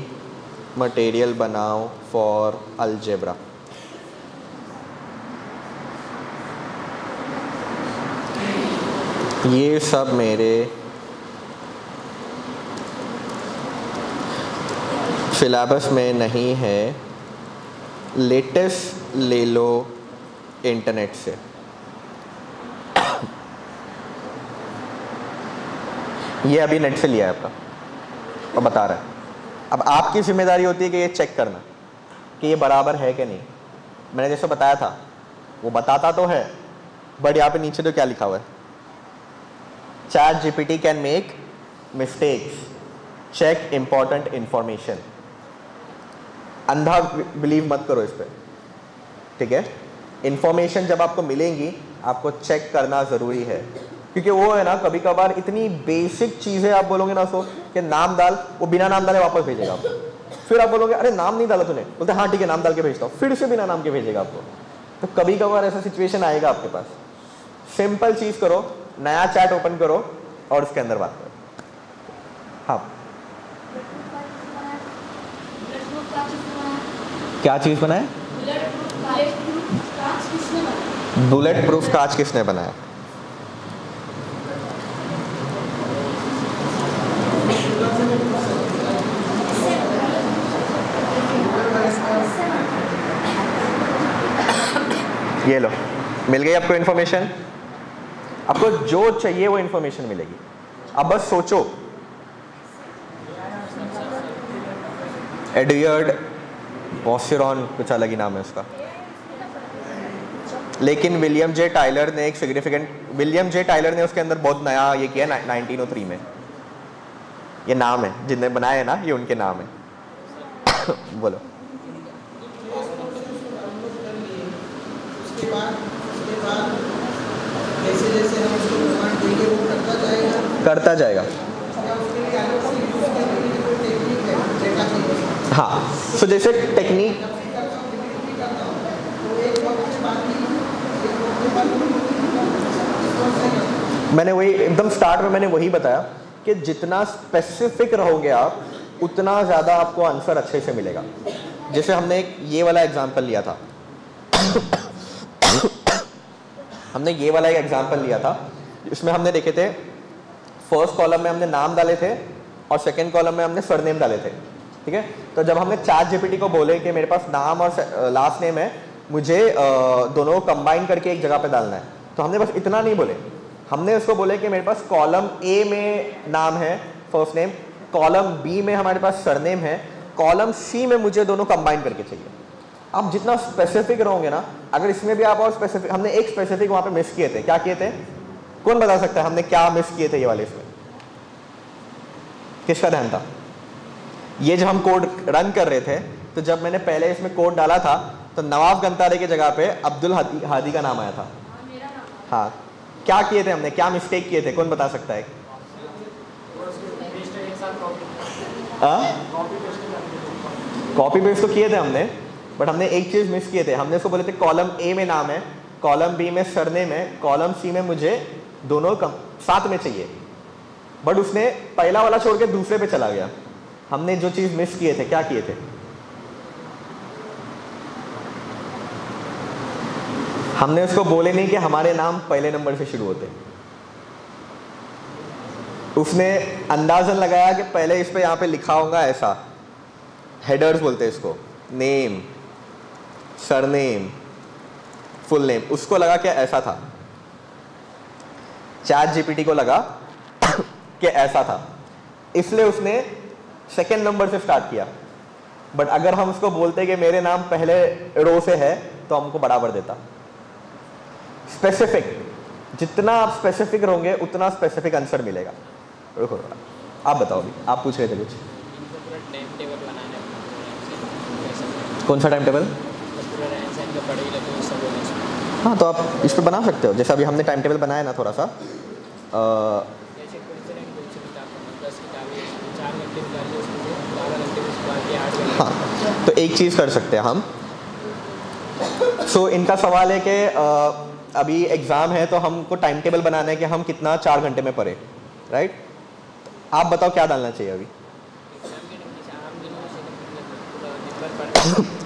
मटेरियल बनाओ फॉर अलजेब्रा। ये सब मेरे सिलेबस में नहीं है, लेटेस्ट ले लो इंटरनेट से। ये अभी नेट से लिया है आपका और बता रहा है। अब आपकी जिम्मेदारी होती है कि ये चेक करना कि ये बराबर है कि नहीं। मैंने जैसे बताया था वो बताता तो है, बट यहाँ पे नीचे तो क्या लिखा हुआ है? ChatGPT can make mistakes, check important information. अंधा बिलीव मत करो इस पर, ठीक है। इंफॉर्मेशन जब आपको मिलेंगी आपको चेक करना ज़रूरी है, क्योंकि वो है ना, कभी कभार इतनी बेसिक चीज़ें आप बोलोगे ना उसको कि नाम डाल, वो बिना नाम डाले वापस भेजेगा आपको। फिर आप बोलोगे अरे नाम नहीं डाला तूने, बोलते हाँ ठीक है नाम डाल के भेजता हूँ, फिर से बिना नाम के भेजेगा आपको। तो कभी कभार ऐसा सिचुएशन आएगा आपके पास। सिंपल चीज़ करो, नया चैट ओपन करो और उसके अंदर बात करो। हाँ, क्या चीज़ बनाए? बुलेट प्रूफ कांच किसने बनाया? ये लो, मिल गई आपको इन्फॉर्मेशन। आपको जो चाहिए वो इन्फॉर्मेशन मिलेगी। अब बस सोचो, एडवर्ड बॉसिरॉन, कुछ अलग ही नाम है उसका, लेकिन विलियम जे टाइलर ने उसके अंदर बहुत नया ये किया 1903 में। ये नाम है जिनने बनाया है ना, ये उनके नाम है। बोलो। जैसे हम उसको कमांड देंगे वो करता जाएगा। हाँ, सो जैसे टेक्निक, मैंने वही एकदम स्टार्ट में मैंने वही बताया कि जितना स्पेसिफिक रहोगे आप उतना ज़्यादा आपको आंसर अच्छे से मिलेगा। जैसे हमने एक ये वाला एग्जांपल लिया था इसमें हमने देखे थे, फर्स्ट कॉलम में हमने नाम डाले थे और सेकंड कॉलम में हमने सरनेम डाले थे, ठीक है। तो जब हमने ChatGPT को बोले कि मेरे पास नाम और लास्ट नेम है, मुझे दोनों कंबाइन करके एक जगह पे डालना है, तो हमने बस इतना नहीं बोले, हमने उसको बोले कि मेरे पास कॉलम A में नाम है फर्स्ट नेम, कॉलम B में हमारे पास सरनेम है, कॉलम C में मुझे दोनों कंबाइन करके चाहिए। आप जितना स्पेसिफिक रहोगे ना, अगर इसमें भी आप और स्पेसिफिक, हमने एक स्पेसिफिक वहाँ पे मिस किए थे। क्या किए थे? कौन बता सकता है हमने क्या मिस किए थे? ये वाले इसमें किसका ध्यान था? ये जब हम कोड रन कर रहे थे तो जब मैंने पहले इसमें कोड डाला था तो नवाब गंतारे की जगह पे अब्दुल हादी का नाम आया था। हाँ, क्या किए थे हमने? क्या मिस्टेक किए थे? कौन बता सकता है? कॉपी पेस्ट तो किए थे हमने, बट हमने एक चीज मिस किए थे। हमने उसको बोले थे कॉलम A में नाम है, कॉलम B में सरनेम है, कॉलम C में मुझे दोनों साथ में चाहिए, बट उसने पहला वाला छोड़ के दूसरे पे चला गया। हमने जो चीज मिस किए थे, क्या किए थे? हमने उसको बोले नहीं कि हमारे नाम पहले नंबर से शुरू होते। उसने अंदाजन लगाया कि पहले इस पे यहाँ पे लिखा होगा ऐसा, हेडर्स बोलते हैं इसको, नेम, सरनेम, फुल नेम, उसको लगा कि ऐसा था। चैट जीपीटी को लगा कि ऐसा था, इसलिए उसने सेकेंड नंबर से स्टार्ट किया। बट अगर हम उसको बोलते कि मेरे नाम पहले रो से है तो हमको बराबर देता। स्पेसिफिक, जितना आप स्पेसिफिक रहोगे उतना स्पेसिफिक आंसर मिलेगा। रुको आप बताओ, अभी आप पूछ रहे थे कुछ। कौन सा टाइम टेबल? हाँ, तो आप इस पर बना सकते हो, जैसे अभी हमने टाइम टेबल बनाया ना थोड़ा सा। हाँ, तो एक चीज़ कर सकते हैं हम। इनका सवाल है कि अभी एग्ज़ाम है तो हमको टाइम टेबल बनाना है कि हम कितना 4 घंटे में पढ़े, राइट? आप बताओ क्या डालना चाहिए अभी?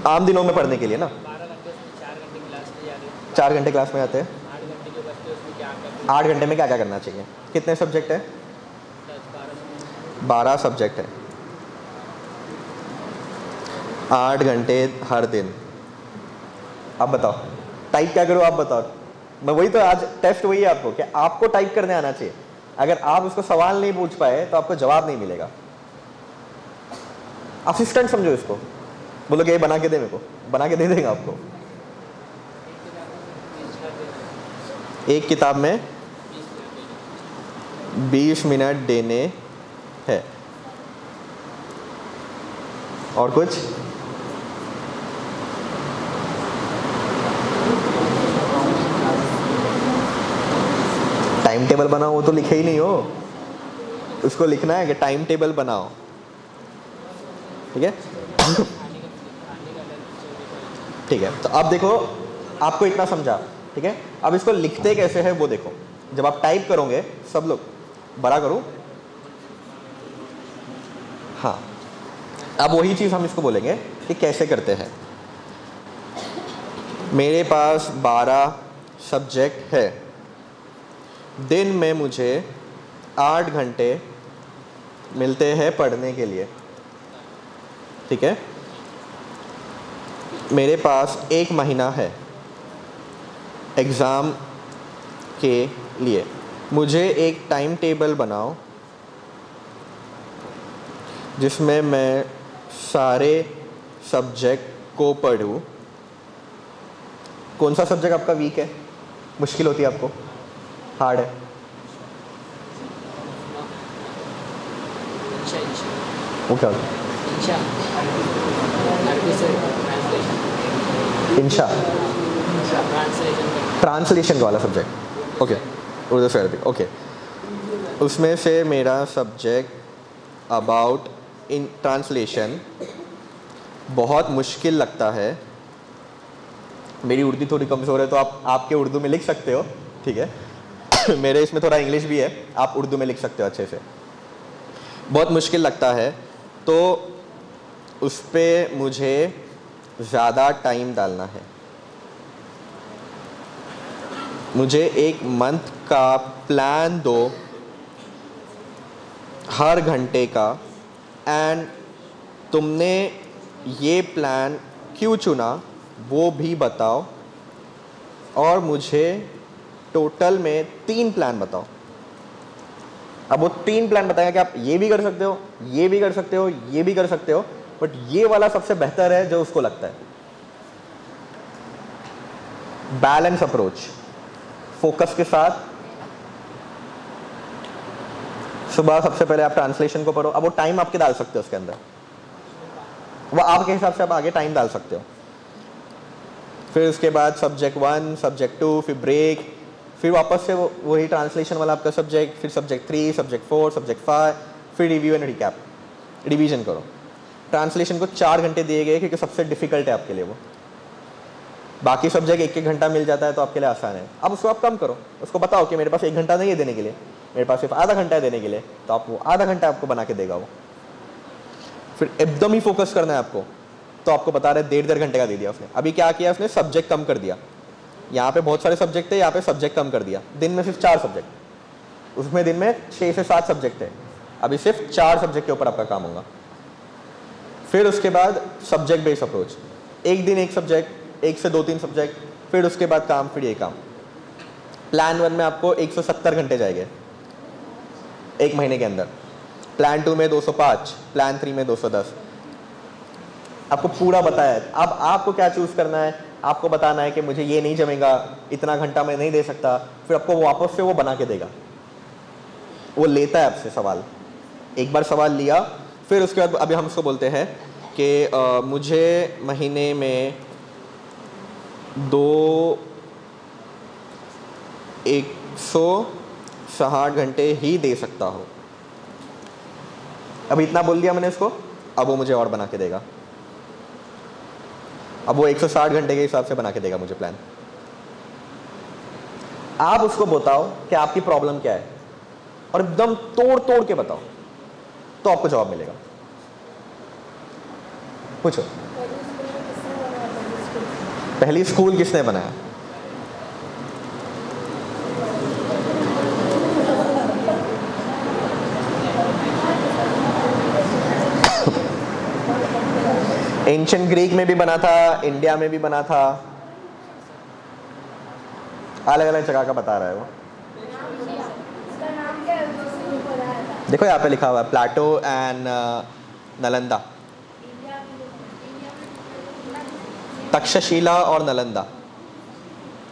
आम दिनों में पढ़ने के लिए ना, 4 घंटे क्लास में आते हैं। 8 घंटे में क्या क्या करना चाहिए? कितने सब्जेक्ट है? 12 सब्जेक्ट है, 8 घंटे हर दिन। अब बताओ टाइप क्या करो, आप बताओ। मैं वही तो, आज टेस्ट वही है आपको कि आपको टाइप करने आना चाहिए। अगर आप उसको सवाल नहीं पूछ पाए तो आपको जवाब नहीं मिलेगा। असिस्टेंट समझो इसको, बोलो कि ये बना के दे, मेरे को बना के दे देगा आपको। एक किताब में 20 मिनट देने हैं। और कुछ? टाइम टेबल बनाओ, वो तो लिखे ही नहीं हो, उसको लिखना है कि टाइम टेबल बनाओ, ठीक है? ठीक है, तो अब देखो आपको इतना समझा, ठीक है? अब इसको लिखते कैसे है वो देखो। जब आप टाइप करोगे, सब लोग बड़ा करो, हाँ, अब वही चीज़ हम इसको बोलेंगे कि कैसे करते हैं। मेरे पास 12 सब्जेक्ट है, दिन में मुझे 8 घंटे मिलते हैं पढ़ने के लिए, ठीक है? मेरे पास 1 महीना है एग्ज़ाम के लिए। मुझे एक टाइम टेबल बनाओ जिसमें मैं सारे सब्जेक्ट को पढूं। कौन सा सब्जेक्ट आपका वीक है, मुश्किल होती है आपको, हार्ड है? वो क्या होता है? इंशा, ट्रांसलेशन वाला सब्जेक्ट, ओके, उर्दू से अरबिक, ओके। उसमें से मेरा सब्जेक्ट अबाउट इन ट्रांसलेशन बहुत मुश्किल लगता है। मेरी उर्दू थोड़ी कमज़ोर है तो आप आपके उर्दू में लिख सकते हो, ठीक है? मेरे इसमें थोड़ा इंग्लिश भी है, आप उर्दू में लिख सकते हो अच्छे से। बहुत मुश्किल लगता है तो उस पर मुझे ज़्यादा टाइम डालना है। मुझे एक मंथ का प्लान दो, हर घंटे का, एंड तुमने ये प्लान क्यों चुना वो भी बताओ, और मुझे टोटल में 3 प्लान बताओ। अब वो 3 प्लान बताएगा कि आप ये भी कर सकते हो, ये भी कर सकते हो, ये भी कर सकते हो, बट ये वाला सबसे बेहतर है जो उसको लगता है। बैलेंस अप्रोच, फोकस के साथ। सुबह सबसे पहले आप ट्रांसलेशन को पढ़ो। अब वो टाइम आपके डाल सकते हो उसके अंदर, वो आपके हिसाब से आप आगे टाइम डाल सकते हो। फिर उसके बाद सब्जेक्ट 1, सब्जेक्ट 2, फिर ब्रेक, फिर वापस से वही ट्रांसलेशन वाला आपका सब्जेक्ट, फिर सब्जेक्ट 3, सब्जेक्ट 4, सब्जेक्ट 5, फिर रिव्यू एंड रिकैप, रिवीजन करो। ट्रांसलेशन को 4 घंटे दिए गए क्योंकि सबसे डिफिकल्ट है आपके लिए वो। बाकी सब्जेक्ट 1-1 घंटा मिल जाता है तो आपके लिए आसान है। अब उसको आप कम करो, उसको बताओ कि मेरे पास 1 घंटा नहीं है देने के लिए, मेरे पास सिर्फ आधा घंटा है देने के लिए, तो आप वो आधा घंटा आपको बना के देगा वो। फिर एकदम ही फोकस करना है आपको, तो आपको बता रहे 1.5 घंटे का दे दिया उसने। अभी क्या किया उसने, सब्जेक्ट कम कर दिया। यहाँ पे बहुत सारे सब्जेक्ट थे, यहाँ पे सब्जेक्ट कम कर दिया, दिन में सिर्फ 4 सब्जेक्ट। उसमें दिन में 6 से 7 सब्जेक्ट है, अभी सिर्फ 4 सब्जेक्ट के ऊपर आपका काम होगा। फिर उसके बाद सब्जेक्ट बेस्ड अप्रोच, एक दिन एक सब्जेक्ट, 1 से 2-3 सब्जेक्ट, फिर उसके बाद काम, फिर ये काम। प्लान 1 में आपको 170 घंटे जाएंगे एक महीने के अंदर, प्लान 2 में 205, प्लान 3 में 210। आपको पूरा बताया है। अब आपको क्या चूज़ करना है, आपको बताना है कि मुझे ये नहीं जमेगा, इतना घंटा मैं नहीं दे सकता, फिर आपको वापस से वो बना के देगा। वो लेता है आपसे सवाल, एक बार सवाल लिया, फिर उसके बाद अभी हम उसको बोलते हैं कि मुझे महीने में 160 घंटे ही दे सकता हो। अब इतना बोल दिया मैंने इसको, अब वो मुझे और बना के देगा। अब वो 160 घंटे के हिसाब से बना के देगा मुझे प्लान। आप उसको बताओ कि आपकी प्रॉब्लम क्या है और एकदम तोड़ तोड़ के बताओ, तो आपको जवाब मिलेगा। पूछो। पहली स्कूल किसने बनाया? एंशिएंट ग्रीक में भी बना था, इंडिया में भी बना था, अलग अलग जगह का बता रहा है वो। देखो यहाँ पे लिखा हुआ है प्लेटो एंड नालंदा, तक्षशिला और नालंदा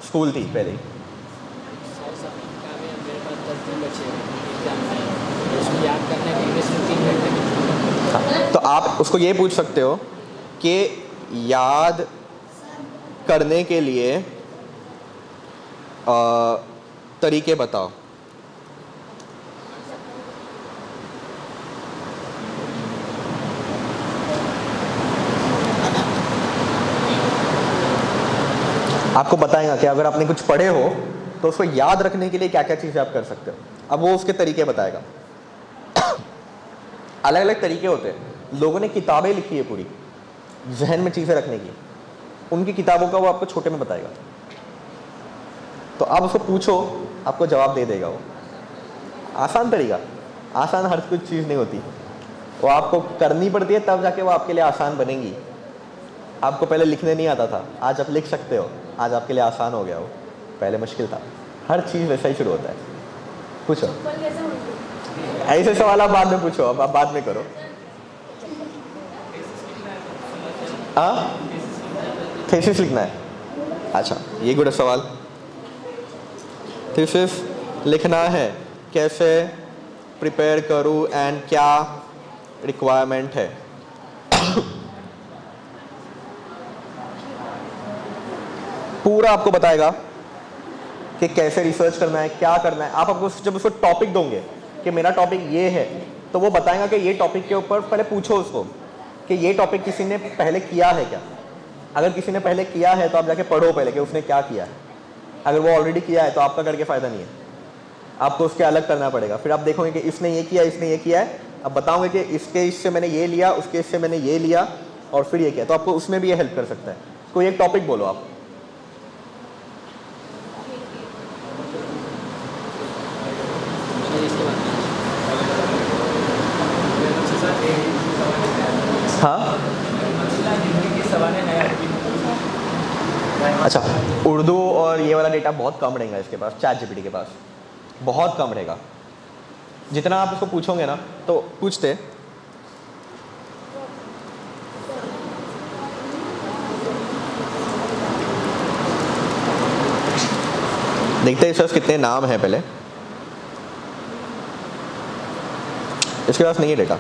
स्कूल थी पहले। तो आप उसको ये पूछ सकते हो कि याद करने के लिए तरीके बताओ। आपको बताएगा कि अगर आपने कुछ पढ़े हो तो उसको याद रखने के लिए क्या क्या चीज़ें आप कर सकते हो। अब वो उसके तरीके बताएगा। अलग अलग तरीके होते हैं। लोगों ने किताबें लिखी है पूरी जहन में चीज़ें रखने की, उनकी किताबों का वो आपको छोटे में बताएगा। तो आप उसको पूछो, आपको जवाब दे देगा वो। आसान तरीका, आसान हर कुछ चीज़ नहीं होती, वो आपको करनी पड़ती है तब जाके वो आपके लिए आसान बनेगी। आपको पहले लिखने नहीं आता था, आज आप लिख सकते हो, आज आपके लिए आसान हो गया वो, पहले मुश्किल था। हर चीज़ वैसा ही शुरू होता है। पूछो, ऐसे सवाल आप बाद में पूछो, अब आप बाद में करो। हाँ, थीसिस लिखना है। अच्छा, ये गुड सवाल। थीसिस लिखना है, कैसे प्रिपेयर करूँ एंड क्या रिक्वायरमेंट है। पूरा आपको बताएगा कि कैसे रिसर्च करना है, क्या करना है। आप आपको जब उसको टॉपिक दोगे कि मेरा टॉपिक ये है, तो वो बताएगा कि ये टॉपिक के ऊपर पहले पूछो उसको कि ये टॉपिक किसी ने पहले किया है क्या। अगर किसी ने पहले किया है तो आप जाके पढ़ो पहले कि उसने क्या किया है। अगर वो ऑलरेडी किया है तो आपका करके फ़ायदा नहीं है, आपको उसके अलग करना पड़ेगा। फिर आप देखोगे कि इसने ये किया, इसने ये किया है, अब बताओगे कि इसके इससे मैंने ये लिया, उसके इससे मैंने ये लिया और फिर ये किया, तो आपको उसमें भी ये हेल्प कर सकता है। कोई एक टॉपिक बोलो आप। हाँ, अच्छा, उर्दू और ये वाला डेटा बहुत कम रहेगा इसके पास, चैट जीपीटी के पास बहुत कम रहेगा। जितना आप उसको पूछोगे ना, तो पूछते देखते हैं इसके कितने नाम हैं। पहले इसके पास नहीं है डेटा।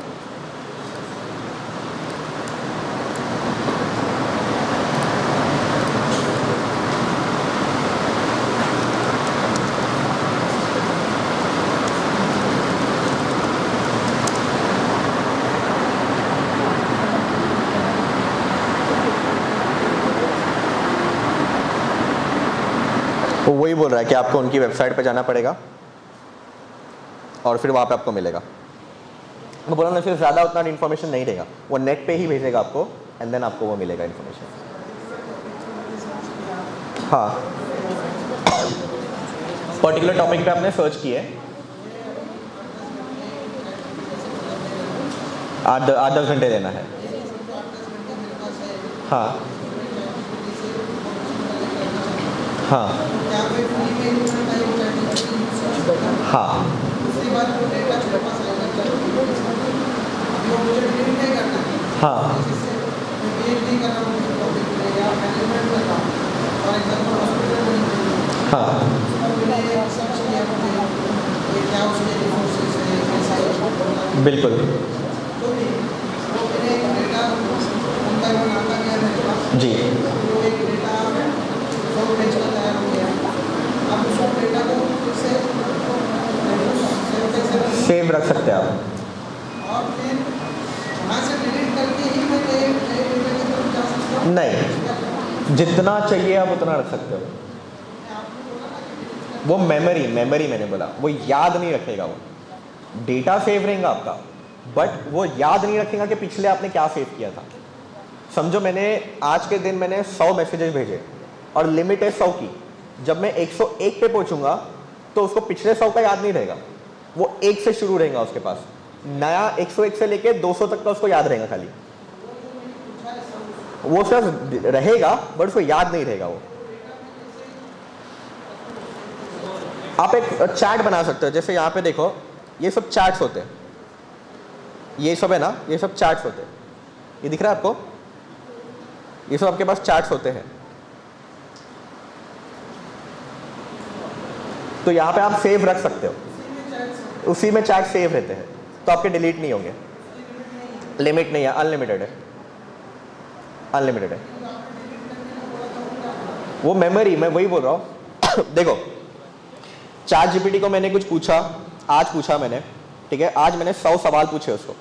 वो वही बोल रहा है कि आपको उनकी वेबसाइट पे जाना पड़ेगा और फिर वहाँ पे आपको मिलेगा। मैं बोला ना, फिर ज़्यादा उतना इन्फॉर्मेशन नहीं देगा, वो नेट पे ही भेजेगा आपको एंड देन आपको वो मिलेगा इन्फॉर्मेशन। हाँ, पर्टिकुलर टॉपिक पे आपने सर्च किए 8-10 घंटे देना है। हाँ हाँ हाँ हाँ हाँ बिल्कुल जी सेव रख सकते हैं आप। नहीं, जितना चाहिए आप उतना रख सकते हो। वो मेमोरी मैंने बोला, वो याद नहीं रखेगा। वो डेटा सेव रहेगा आपका, बट वो याद नहीं रखेगा कि पिछले आपने क्या सेव किया था। समझो मैंने आज के दिन मैंने 100 मैसेजेस भेजे और लिमिट है 100 की। जब मैं 101 पे पहुंचूंगा तो उसको पिछले 100 का याद नहीं रहेगा, वो 1 से शुरू रहेगा उसके पास। नया 101 से लेके 200 तक का उसको याद रहेगा खाली। वो सिर्फ रहेगा बट उसको याद नहीं रहेगा। वो आप एक चैट बना सकते हो। जैसे यहाँ पे देखो, ये सब चैट्स होते हैं, ये सब है ना, ये सब चैट्स होते हैं। ये दिख रहा है आपको? ये सब आपके पास चैट्स होते हैं। तो यहाँ पे आप सेव रख सकते हो, उसी में चैट सेव रहते हैं, तो आपके डिलीट नहीं होंगे। लिमिट नहीं है, अनलिमिटेड है, अनलिमिटेड है वो मेमोरी। मैं वही बोल रहा हूँ देखो, चैट जीपीटी को मैंने कुछ पूछा, आज पूछा मैंने, ठीक है, आज मैंने 100 सवाल पूछे उसको,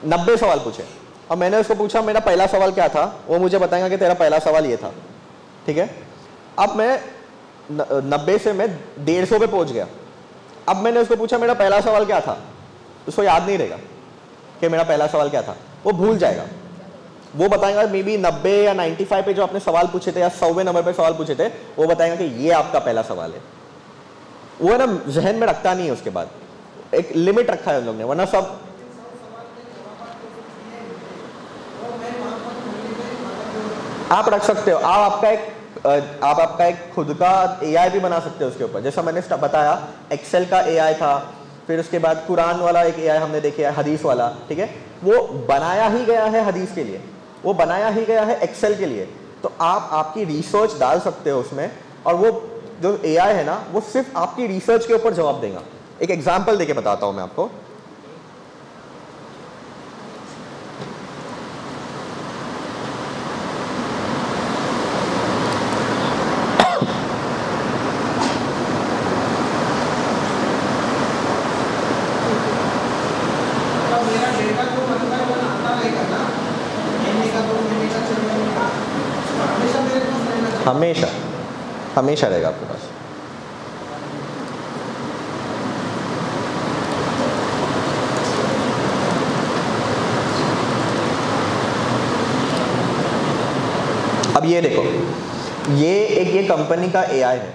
90 सवाल पूछे, और मैंने उसको पूछा मेरा पहला सवाल क्या था, वो मुझे बताएगा कि तेरा पहला सवाल ये था, ठीक है। अब मैं 90 से मैं 150 पे पहुंच गया। अब मैंने उसको पूछा मेरा पहला सवाल क्या था, उसको याद नहीं रहेगा कि मेरा पहला सवाल क्या था, वो भूल जाएगा। वो बताएगा मे बी 90 या 95 पे जो आपने सवाल पूछे थे, या 100वें नंबर पे सवाल पूछे थे, वो बताएगा कि ये आपका पहला सवाल है। वो है ना, जहन में रखता नहीं है। उसके बाद एक लिमिट रखा है उन लोग ने, वरना सब आप रख सकते हो। आप आपका एक खुद का एआई भी बना सकते हो उसके ऊपर। जैसा मैंने बताया, एक्सेल का एआई था, फिर उसके बाद कुरान वाला एक एआई हमने देखे है, हदीस वाला, ठीक है। वो बनाया ही गया है हदीस के लिए, वो बनाया ही गया है एक्सेल के लिए। तो आप आपकी रिसर्च डाल सकते हो उसमें, और वो जो एआई है ना, वो सिर्फ आपकी रिसर्च के ऊपर जवाब देगा। एक एग्जांपल देके बताता हूं मैं आपको। हमेशा हमेशा रहेगा आपके पास। अब ये देखो, ये कंपनी का एआई है,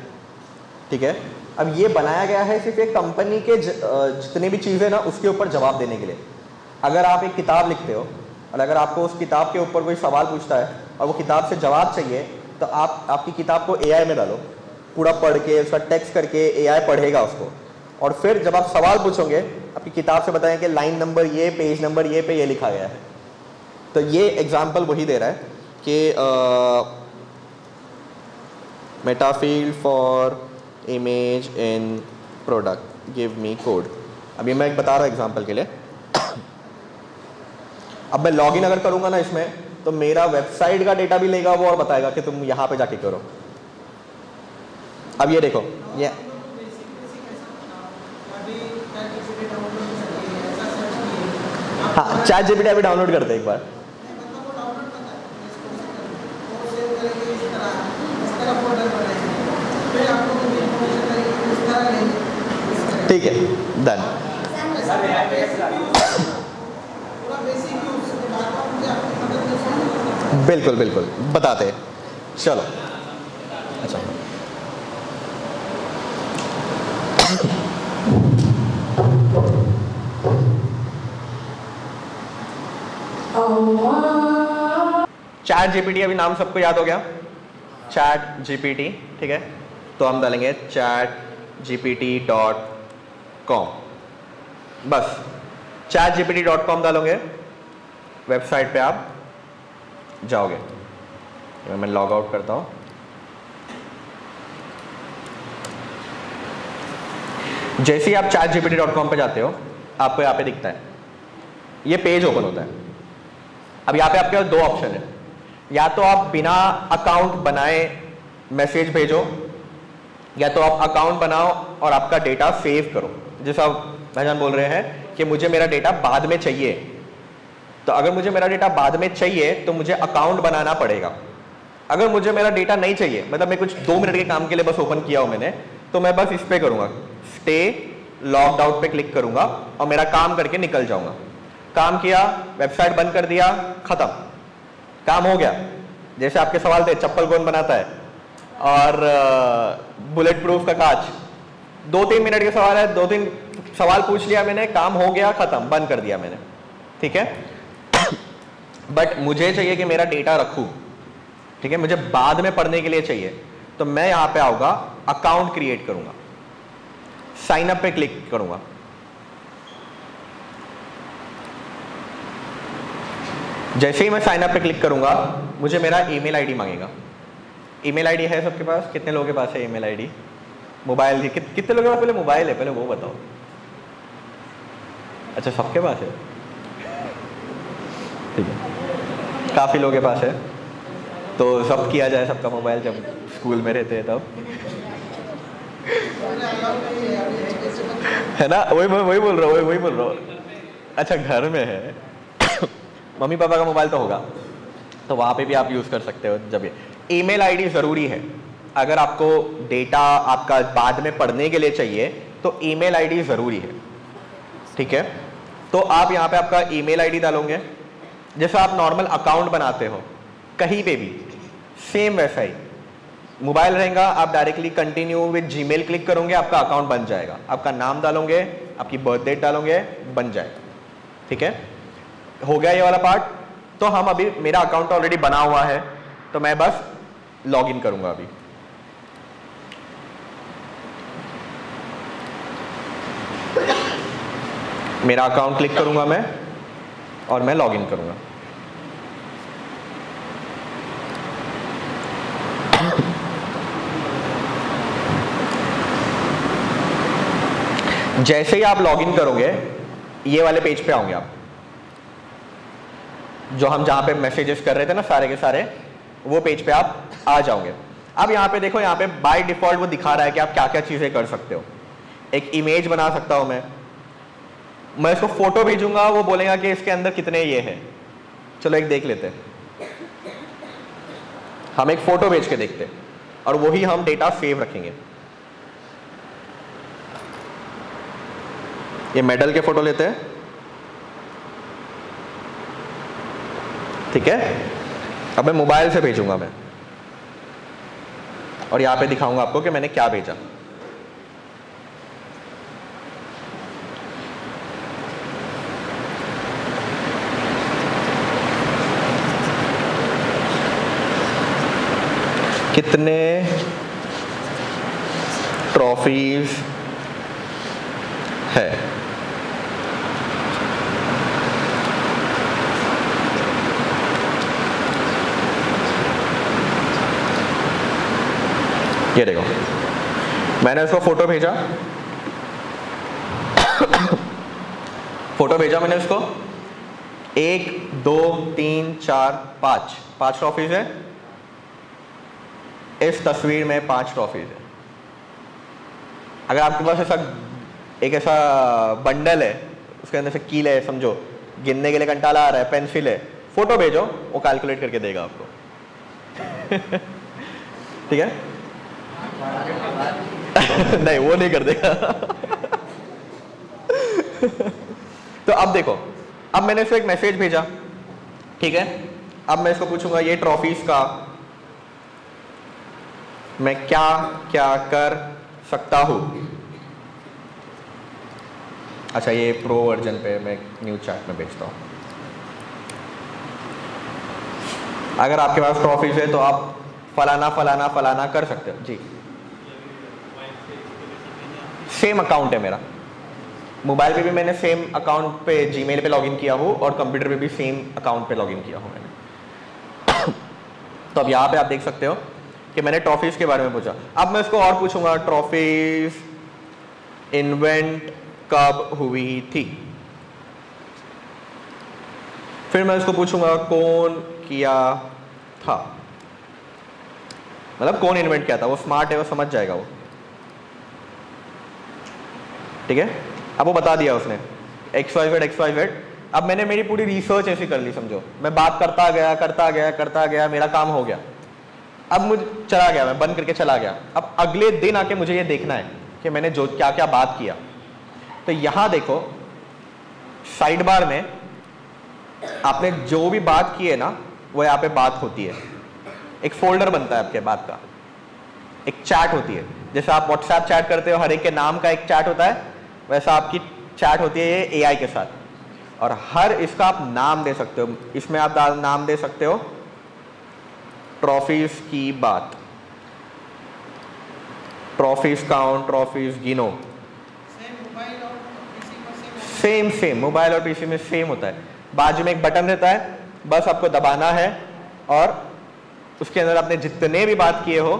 ठीक है। अब ये बनाया गया है सिर्फ एक कंपनी के जितने भी चीज़ें ना उसके ऊपर जवाब देने के लिए। अगर आप एक किताब लिखते हो और अगर आपको उस किताब के ऊपर कोई सवाल पूछता है और वो किताब से जवाब चाहिए, तो आप आपकी किताब को एआई में डालो, पूरा पढ़ के उसका टेक्स्ट करके एआई पढ़ेगा उसको, और फिर जब आप सवाल पूछोगे आपकी किताब से बताएं कि लाइन नंबर ये, पेज नंबर ये पे ये लिखा गया है। तो ये एग्जांपल वही दे रहा है कि metafield for image in product give me code. अभी मैं एक बता रहा हूँ एग्जांपल के लिए। अब मैं लॉगिन अगर करूँगा ना इसमें, तो मेरा वेबसाइट का डेटा भी लेगा वो और बताएगा कि तुम यहाँ पे जाके करो। अब ये देखो, ये हाँ, चैट जीपीटी अभी डाउनलोड करते हैं एक बार। ठीक है, डन। बिल्कुल बिल्कुल बताते हैं, चलो। अच्छा, चैट जीपीटी, अभी नाम सबको याद हो गया, चैट जीपीटी, ठीक है। तो हम डालेंगे chatgpt.com, बस chatgpt.com डालोगे, वेबसाइट पे आप जाओगे। मैं लॉग आउट करता हूँ। जैसे ही आप chatgpt.com पे जाते हो, आपको यहाँ पे दिखता है, ये पेज ओपन होता है। अब यहाँ पे आपके पास दो ऑप्शन है, या तो आप बिना अकाउंट बनाए मैसेज भेजो, या तो आप अकाउंट बनाओ और आपका डेटा सेव करो। जैसा भाईजान बोल रहे हैं कि मुझे मेरा डेटा बाद में चाहिए, तो अगर मुझे मेरा डेटा बाद में चाहिए तो मुझे अकाउंट बनाना पड़ेगा। अगर मुझे मेरा डेटा नहीं चाहिए, मतलब मैं कुछ 2 मिनट के काम के लिए बस ओपन किया हो मैंने, तो मैं बस इस पे करूंगा, स्टे लॉग्ड आउट पे क्लिक करूंगा और मेरा काम करके निकल जाऊंगा। काम किया, वेबसाइट बंद कर दिया, खत्म, काम हो गया। जैसे आपके सवाल थे चप्पल कौन बनाता है और बुलेट प्रूफ का कांच, 2-3 मिनट के सवाल है, 2-3 सवाल पूछ लिया मैंने, काम हो गया, खत्म, बंद कर दिया मैंने, ठीक है। बट मुझे चाहिए कि मेरा डेटा रखूं, ठीक है, मुझे बाद में पढ़ने के लिए चाहिए, तो मैं यहां पे आऊंगा, अकाउंट क्रिएट करूंगा, साइन अप पे क्लिक करूंगा। जैसे ही मैं साइन अप पे क्लिक करूंगा, मुझे मेरा ईमेल आईडी मांगेगा। ईमेल आईडी है सबके पास? कितने लोगों के पास है ईमेल आईडी? मोबाइल कितने लोगों के पास पहले मोबाइल है, पहले वो बताओ। अच्छा, सबके पास है, ठीक है, काफी लोगों के पास है, तो सब किया जाए, सबका मोबाइल जब स्कूल में रहते हैं तब, है ना, वही बोल रहा हूँ। अच्छा, घर में है, मम्मी पापा का मोबाइल तो होगा, तो वहाँ पे भी आप यूज़ कर सकते हो। जब ये ईमेल आईडी ज़रूरी है, अगर आपको डेटा आपका बाद में पढ़ने के लिए चाहिए तो ईमेल आईडी ज़रूरी है, ठीक है। तो आप यहाँ पे आपका ईमेल आईडी डालोगे, जैसे आप नॉर्मल अकाउंट बनाते हो कहीं पे भी, सेम वैसा ही मोबाइल रहेगा, आप directly continue with Gmail click करोगे, आपका अकाउंट बन जाएगा। आपका नाम डालोगे, आपकी बर्थ डेट डालोगे, बन जाएगा, ठीक है। हो गया ये वाला पार्ट। तो हम अभी, मेरा अकाउंट ऑलरेडी बना हुआ है, तो मैं बस लॉग इन करूंगा अभी। मेरा अकाउंट क्लिक करूंगा मैं और मैं लॉग इन करूंगा। जैसे ही आप लॉग इन करोगे, ये वाले पेज पे आओगे आप, जो हम जहां पे मैसेजेस कर रहे थे ना सारे के सारे, वो पेज पे आप आ जाओगे। अब यहाँ पे देखो, यहाँ पे बाय डिफॉल्ट वो दिखा रहा है कि आप क्या क्या चीजें कर सकते हो। एक इमेज बना सकता हूं मैं इसको फोटो भेजूंगा, वो बोलेगा कि इसके अंदर कितने ये है। चलो एक देख लेते हैं, हम एक फोटो भेज के देखते हैं और वही हम डेटा सेव रखेंगे। ये मेडल के फोटो लेते हैं, ठीक है। अब मैं मोबाइल से भेजूंगा मैं, और यहां पे दिखाऊंगा आपको कि मैंने क्या भेजा। कितने ट्रॉफीज है? ये देखो, मैंने उसको फोटो भेजा, फोटो भेजा मैंने उसको, 1 2 3 4 5 ट्रॉफीज है। इस तस्वीर में 5 ट्रॉफीज है। अगर आपके पास एक ऐसा बंडल है, उसके अंदर से कील है, समझो, गिनने के लिए कंटाला आ रहा है, पेंसिल है, फोटो भेजो, वो कैलकुलेट करके देगा आपको। ठीक है। नहीं, वो नहीं कर देगा। तो अब देखो, अब मैंने इसको एक मैसेज भेजा, ठीक है। अब मैं इसको पूछूंगा ये ट्रॉफीज का मैं क्या क्या कर सकता हूं। अच्छा, ये प्रो वर्जन पे मैं न्यू चैट में भेजता हूं। अगर आपके पास ट्रॉफीज है तो आप फलाना फलाना फलाना कर सकते हो जी। सेम अकाउंट है मेरा, मोबाइल पे भी मैंने सेम अकाउंट पे जीमेल पे लॉगिन किया हो और कंप्यूटर पे भी सेम अकाउंट पे लॉगिन किया हो मैंने। तो अब यहाँ पे आप देख सकते हो कि मैंने ट्रॉफीज के बारे में पूछा। अब मैं इसको और पूछूंगा, ट्रॉफीज इन्वेंट कब हुई थी। फिर मैं इसको पूछूंगा कौन किया था, मतलब कौन इन्वेंट किया था। वो स्मार्ट है, वो समझ जाएगा वो, ठीक है। अब वो बता दिया उसने XYZ। अब मैंने मेरी पूरी रिसर्च ऐसी कर ली, समझो मैं बात करता गया, मेरा काम हो गया। अब मुझे चला गया, मैं बंद करके चला गया। अब अगले दिन आके मुझे ये देखना है कि मैंने जो क्या क्या बात किया। तो यहां देखो साइड बार में आपने जो भी बात की है ना, वो यहाँ पे बात होती है। एक फोल्डर बनता है आपके बात का, एक चैट होती है। जैसे आप व्हाट्सएप चैट करते हो, हर एक के नाम का एक चैट होता है, वैसा आपकी चैट होती है ये AI के साथ। और हर इसका आप नाम दे सकते हो। इसमें आप नाम दे सकते हो ट्रॉफीज की बात, ट्रॉफीज काउंट, ट्रॉफीज गिनो। सेम मोबाइल और पीसी में सेम होता है। बाजू में एक बटन रहता है, बस आपको दबाना है और उसके अंदर आपने जितने भी बात किए हो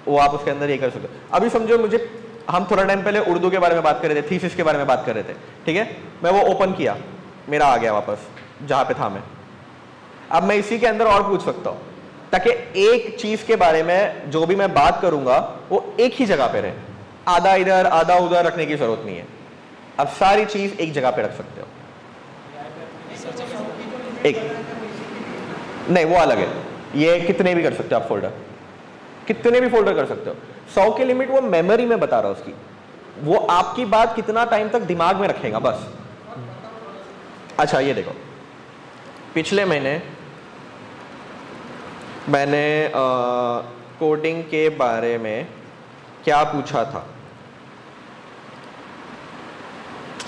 वो आप उसके अंदर ये कर सकते हो। अभी समझो मुझे, हम थोड़ा टाइम पहले उर्दू के बारे में बात कर रहे थे, थीसिस के बारे में बात कर रहे थे, ठीक है। मैं वो ओपन किया, मेरा आ गया वापस जहां पे था मैं। अब मैं इसी के अंदर और पूछ सकता हूं, ताकि एक चीज के बारे में जो भी मैं बात करूंगा वो एक ही जगह पे रहे, आधा इधर आधा उधर रखने की जरूरत नहीं है। अब सारी चीज एक जगह पे रख सकते हो। एक नहीं, वो अलग है। ये कितने भी कर सकते हो आप, फोल्डर कितने भी फोल्डर कर सकते हो। 100 की लिमिट वो मेमोरी में बता रहा हूं उसकी, वो आपकी बात कितना टाइम तक दिमाग में रखेगा बस। अच्छा ये देखो, पिछले महीने मैंने कोडिंग के बारे में क्या पूछा था।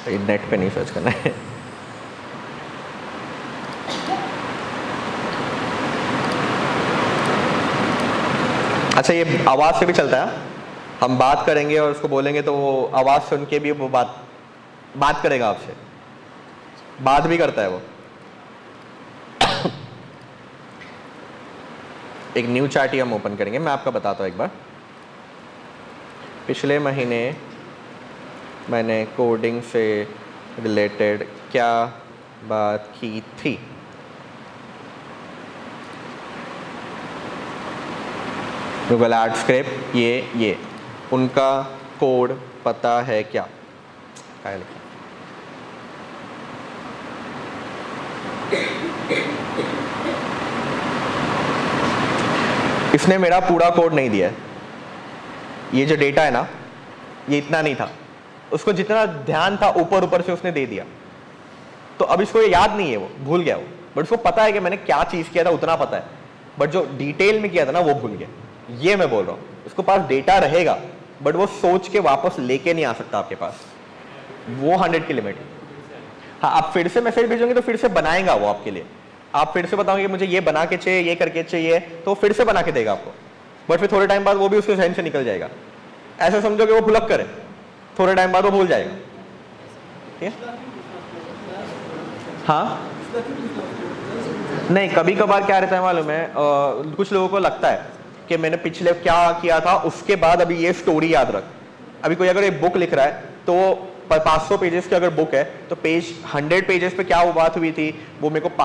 नेट पे नहीं सर्च करना है। अच्छा ये आवाज से भी चलता है, हम बात करेंगे और उसको बोलेंगे तो वो आवाज सुन के भी वो बात करेगा आपसे, बात भी करता है वो। एक न्यू चैट ही हम ओपन करेंगे, मैं आपका बताता हूँ एक बार। पिछले महीने मैंने कोडिंग से रिलेटेड क्या बात की थी। गूगल एड स्क्रिप्ट, ये उनका कोड पता है क्या? क्या लिखा? इसने मेरा पूरा कोड नहीं दिया है। ये जो डेटा है ना, ये इतना नहीं था, उसको जितना ध्यान था ऊपर ऊपर से उसने दे दिया। तो अब इसको ये याद नहीं है, वो भूल गया वो, बट उसको पता है कि मैंने क्या चीज किया था उतना पता है, बट जो डिटेल में किया था ना वो भूल गया। ये मैं बोल रहा हूँ, उसके पास डेटा रहेगा बट वो सोच के वापस लेके नहीं आ सकता आपके पास, वो 100 की लिमिट। हाँ, आप फिर से मैसेज भेजोगे तो फिर से बनाएगा वो आपके लिए। आप फिर से बताओगे मुझे ये बना के चाहिए, ये करके चाहिए, तो फिर से बना के देगा आपको, बट फिर थोड़े टाइम बाद वो भी उसके जहन से निकल जाएगा। ऐसा समझो कि वो भुलक करे, थोड़े टाइम बाद वो भूल जाएगा। ठीक है? हाँ नहीं, कभी कभार क्या रहता है मालूम है, कुछ लोगों को लगता है कि मैंने पिछले क्या किया था उसके बाद अभी ये स्टोरी याद रख। अभी कोई अगर एक बुक लिख रहा है तो 500 पेजेस की अगर बुक है तो पेज 100 पेजेस पे क्या वो बात हुई थी वो मेरे को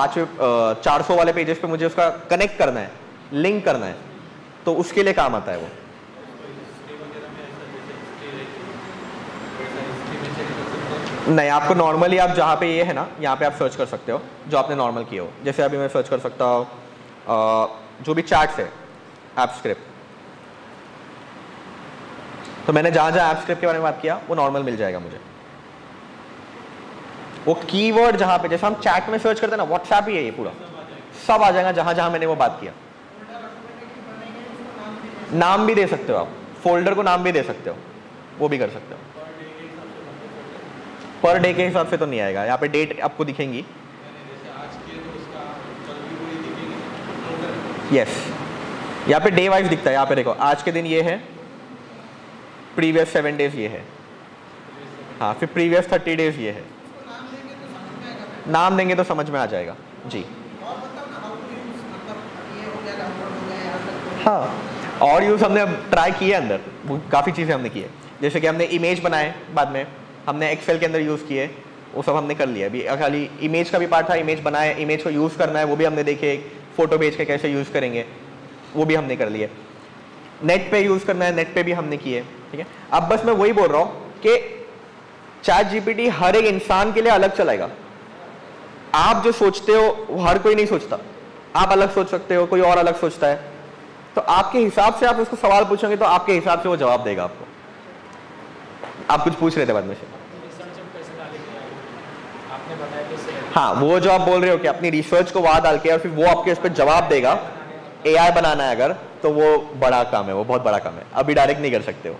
400 वाले पेजेस पे मुझे उसका कनेक्ट करना है, लिंक करना है, तो उसके लिए काम आता है वो। नहीं, आपको नॉर्मली आप जहाँ पे ये है ना, यहाँ पे आप सर्च कर सकते हो जो आपने नॉर्मल किया हो। जैसे अभी मैं सर्च कर सकता हूँ जो भी चैट्स है, ऐप स्क्रिप्ट, तो मैंने जहाँ जहाँ ऐप स्क्रिप्ट के बारे में बात किया वो नॉर्मल मिल जाएगा मुझे। वो कीवर्ड जहाँ पे, जैसे हम चैट में सर्च करते हैं ना, व्हाट्सएप ही है ये पूरा, सब आ जाएगा जहाँ जहाँ मैंने वो बात किया। नाम भी दे सकते हो आप, फोल्डर को नाम भी दे सकते हो, वो भी कर सकते हो। पर डे के हिसाब से तो नहीं आएगा, यहाँ पे डेट आपको दिखेंगी। यस, यहाँ पे डे वाइज दिखता है। यहाँ पे देखो आज के दिन ये है, प्रीवियस 7 डेज ये है, हाँ, फिर प्रीवियस 30 डेज ये है। नाम देंगे तो समझ में आ जाएगा जी। हाँ, और यूज़ हमने अब ट्राई किया अंदर, काफ़ी चीज़ें हमने की है। जैसे कि हमने इमेज बनाए, बाद में हमने एक्सेल के अंदर यूज़ किए, वो सब हमने कर लिया। अभी खाली इमेज का भी पार्ट था, इमेज बनाए, इमेज को यूज़ करना है वो भी हमने देखे, फ़ोटो भेज के कैसे यूज़ करेंगे वो भी हमने कर लिए। नेट पे यूज़ करना है, नेट पे भी हमने किए, ठीक है। अब बस मैं वही बोल रहा हूँ कि ChatGPT हर एक इंसान के लिए अलग चलाएगा। आप जो सोचते हो वो हर कोई नहीं सोचता, आप अलग सोच सकते हो, कोई और अलग सोचता है। तो आपके हिसाब से आप उसको सवाल पूछोगे तो आपके हिसाब से वो जवाब देगा आपको। आप कुछ पूछ रहे थे बाद में से? हाँ, वो जो आप बोल रहे हो कि अपनी रिसर्च को वहां डाल के और फिर वो आपके उस पर जवाब देगा, AI बनाना है अगर, तो वो बड़ा काम है, वो बहुत बड़ा काम है। अभी डायरेक्ट नहीं कर सकते हो।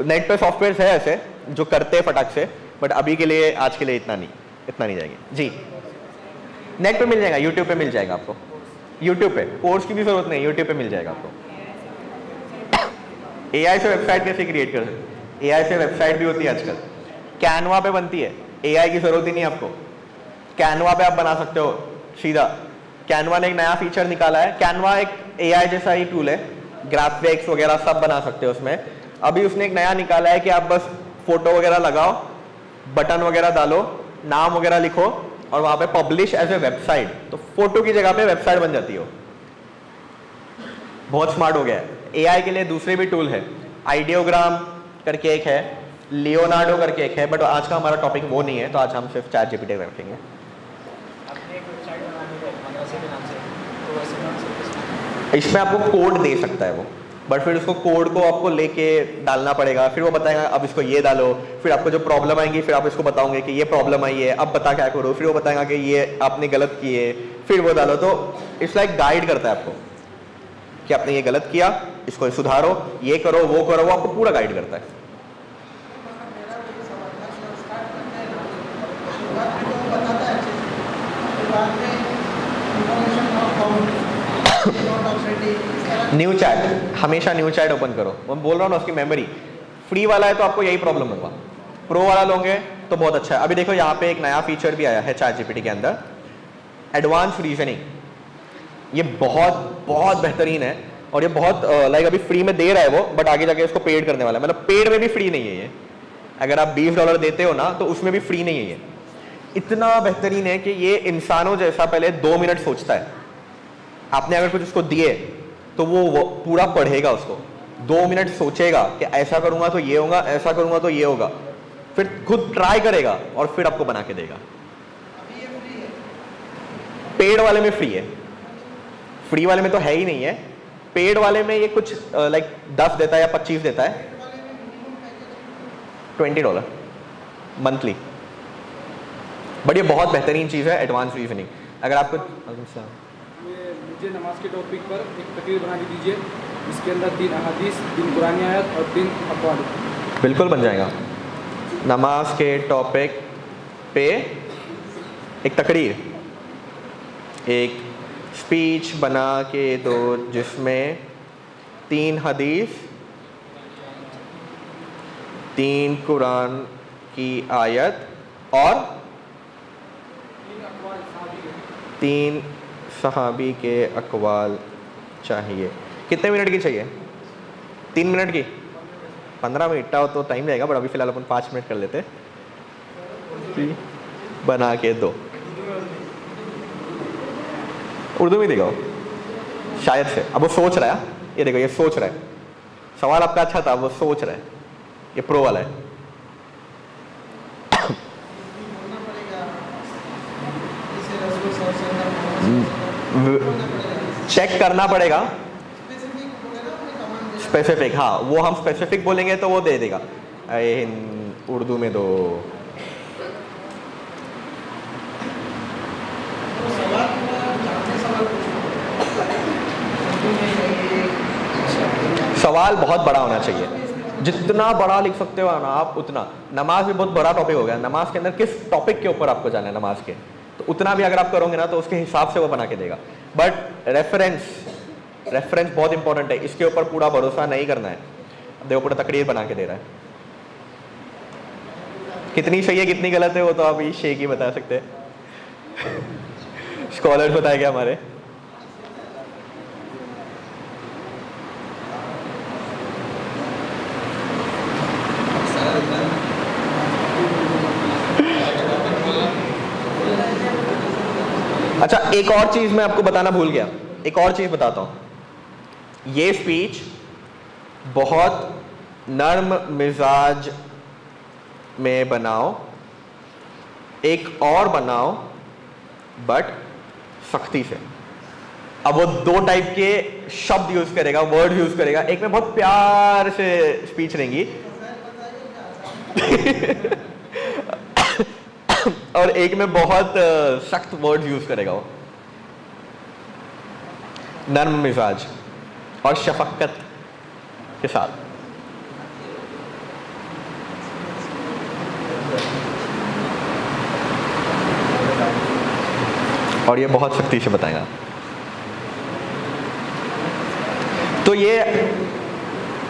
नेट पे सॉफ्टवेयर है ऐसे जो करते हैं फटाक से, बट अभी के लिए, आज के लिए इतना नहीं जाएंगे जी। नेट पे मिल जाएगा, यूट्यूब पे मिल जाएगा आपको, यूट्यूब पे, कोर्स की भी जरूरत नहीं, यूट्यूब पे मिल जाएगा आपको। AI से वेबसाइट कैसे क्रिएट कर सकते? AI से वेबसाइट भी होती है आजकल, कैनवा पे बनती है, AI की जरूरत ही नहीं आपको। कैनवा पे आप बना सकते हो सीधा। कैनवा ने एक नया फीचर निकाला है। कैनवा एक AI जैसा ही टूल है, ग्राफिक्स वगैरह सब बना सकते हो उसमें। अभी उसने एक नया निकाला है कि आप बस फोटो वगैरह लगाओ, बटन वगैरह डालो, नाम वगैरह लिखो और वहां पे पब्लिश एज ए वेबसाइट, तो फोटो की जगह पे वेबसाइट बन जाती हो। बहुत स्मार्ट हो गया है। AI के लिए दूसरे भी टूल है, आइडियोग्राम करके एक है, लियोनार्डो करके एक है, बट आज का हमारा टॉपिक वो नहीं है, तो आज हम सिर्फ ChatGPT रखेंगे। इसमें आपको कोड दे सकता है वो, बट फिर उसको कोड को आपको लेके डालना पड़ेगा, फिर वो बताएगा अब इसको ये डालो, फिर आपको जो प्रॉब्लम आएंगी फिर आप इसको बताओगे कि ये प्रॉब्लम आई है, अब बता क्या करो, फिर वो बताएगा कि ये आपने गलत किए, फिर वो डालो। तो इट्स लाइक गाइड करता है आपको कि आपने ये गलत किया, इसको सुधारो, ये करो, वो करो, वो आपको पूरा गाइड करता है। न्यू चैट, हमेशा न्यू चैट ओपन करो। मैं बोल रहा हूँ ना, उसकी मेमोरी फ्री वाला है तो आपको यही प्रॉब्लम होगा, प्रो वाला लोगे तो बहुत अच्छा है। अभी देखो यहाँ पे एक नया फीचर भी आया है ChatGPT के अंदर, एडवांस रीजनिंग। ये बहुत बहुत बेहतरीन है और ये बहुत लाइक अभी फ्री में दे रहा है वो, बट आगे जाके इसको पेड करने वाला है। मतलब पेड में भी फ्री नहीं है ये, अगर आप $20 देते हो ना तो उसमें भी फ्री नहीं है ये। इतना बेहतरीन है कि ये इंसानों जैसा पहले 2 मिनट सोचता है। आपने अगर कुछ उसको दिए तो वो पूरा पढ़ेगा, उसको 2 मिनट सोचेगा कि ऐसा करूंगा तो ये होगा, ऐसा करूंगा तो ये होगा, फिर खुद ट्राई करेगा और फिर आपको बना के देगा। पेड वाले में फ्री है, फ्री वाले में तो है ही नहीं है। पेड वाले में ये कुछ लाइक 10 देता है या 25 देता है, $20 मंथली। बट ये बहुत बेहतरीन चीज़ है, एडवांस रीजनिंग। अगर आपको मुझे नमाज के टॉपिक पर एक तकरीर बना के दीजिए, इसके अंदर 3 अहादीस, 3 कुरानी आयत और 3 अक़वाल। बिल्कुल बन जाएगा। नमाज के टॉपिक पे एक तकरीर, एक स्पीच बना के दो जिसमें 3 हदीस, 3 कुरान की आयत और 3 सहाबी के अक़वाल चाहिए। कितने मिनट की चाहिए? 3 मिनट की? 15 मिनट का तो टाइम रहेगा, बट अभी फिलहाल अपन 5 मिनट कर लेते। बना के दो, उर्दू में दिखाओ शायद से। अब वो सोच रहा है, ये देखो ये सोच रहा है। सवाल आपका अच्छा था, वो सोच रहा है। ये प्रो वाला है। चेक करना पड़ेगा स्पेसिफिक, हाँ वो हम स्पेसिफिक बोलेंगे तो वो दे देगा। उर्दू में दो। सवाल बहुत बड़ा होना चाहिए, जितना बड़ा लिख सकते हो ना आप उतना। नमाज भी बहुत बड़ा टॉपिक हो गया। नमाज के अंदर किस टॉपिक के ऊपर आपको जाना है नमाज के, तो उतना भी अगर आप करोगे ना तो उसके हिसाब से वो बना के देगा। बट रेफरेंस रेफरेंस बहुत इंपॉर्टेंट है, इसके ऊपर पूरा भरोसा नहीं करना है। अब देखो पूरा तकरीर बना के दे रहा है, कितनी सही है कितनी गलत है वो तो आप ये शेख ही बता सकते हैं। स्कॉलर्स बताएंगे हमारे। अच्छा एक और चीज मैं आपको बताना भूल गया, एक और चीज बताता हूं। ये स्पीच बहुत नर्म मिजाज में बनाओ, एक और बनाओ बट सख्ती से। अब वो दो टाइप के शब्द यूज करेगा, वर्ड यूज करेगा, एक में बहुत प्यार से स्पीच रहेंगी और एक में बहुत सख्त वर्ड यूज करेगा वो। नर्म मिजाज और शफकत के साथ। और ये बहुत सख्ती से बताएगा। तो ये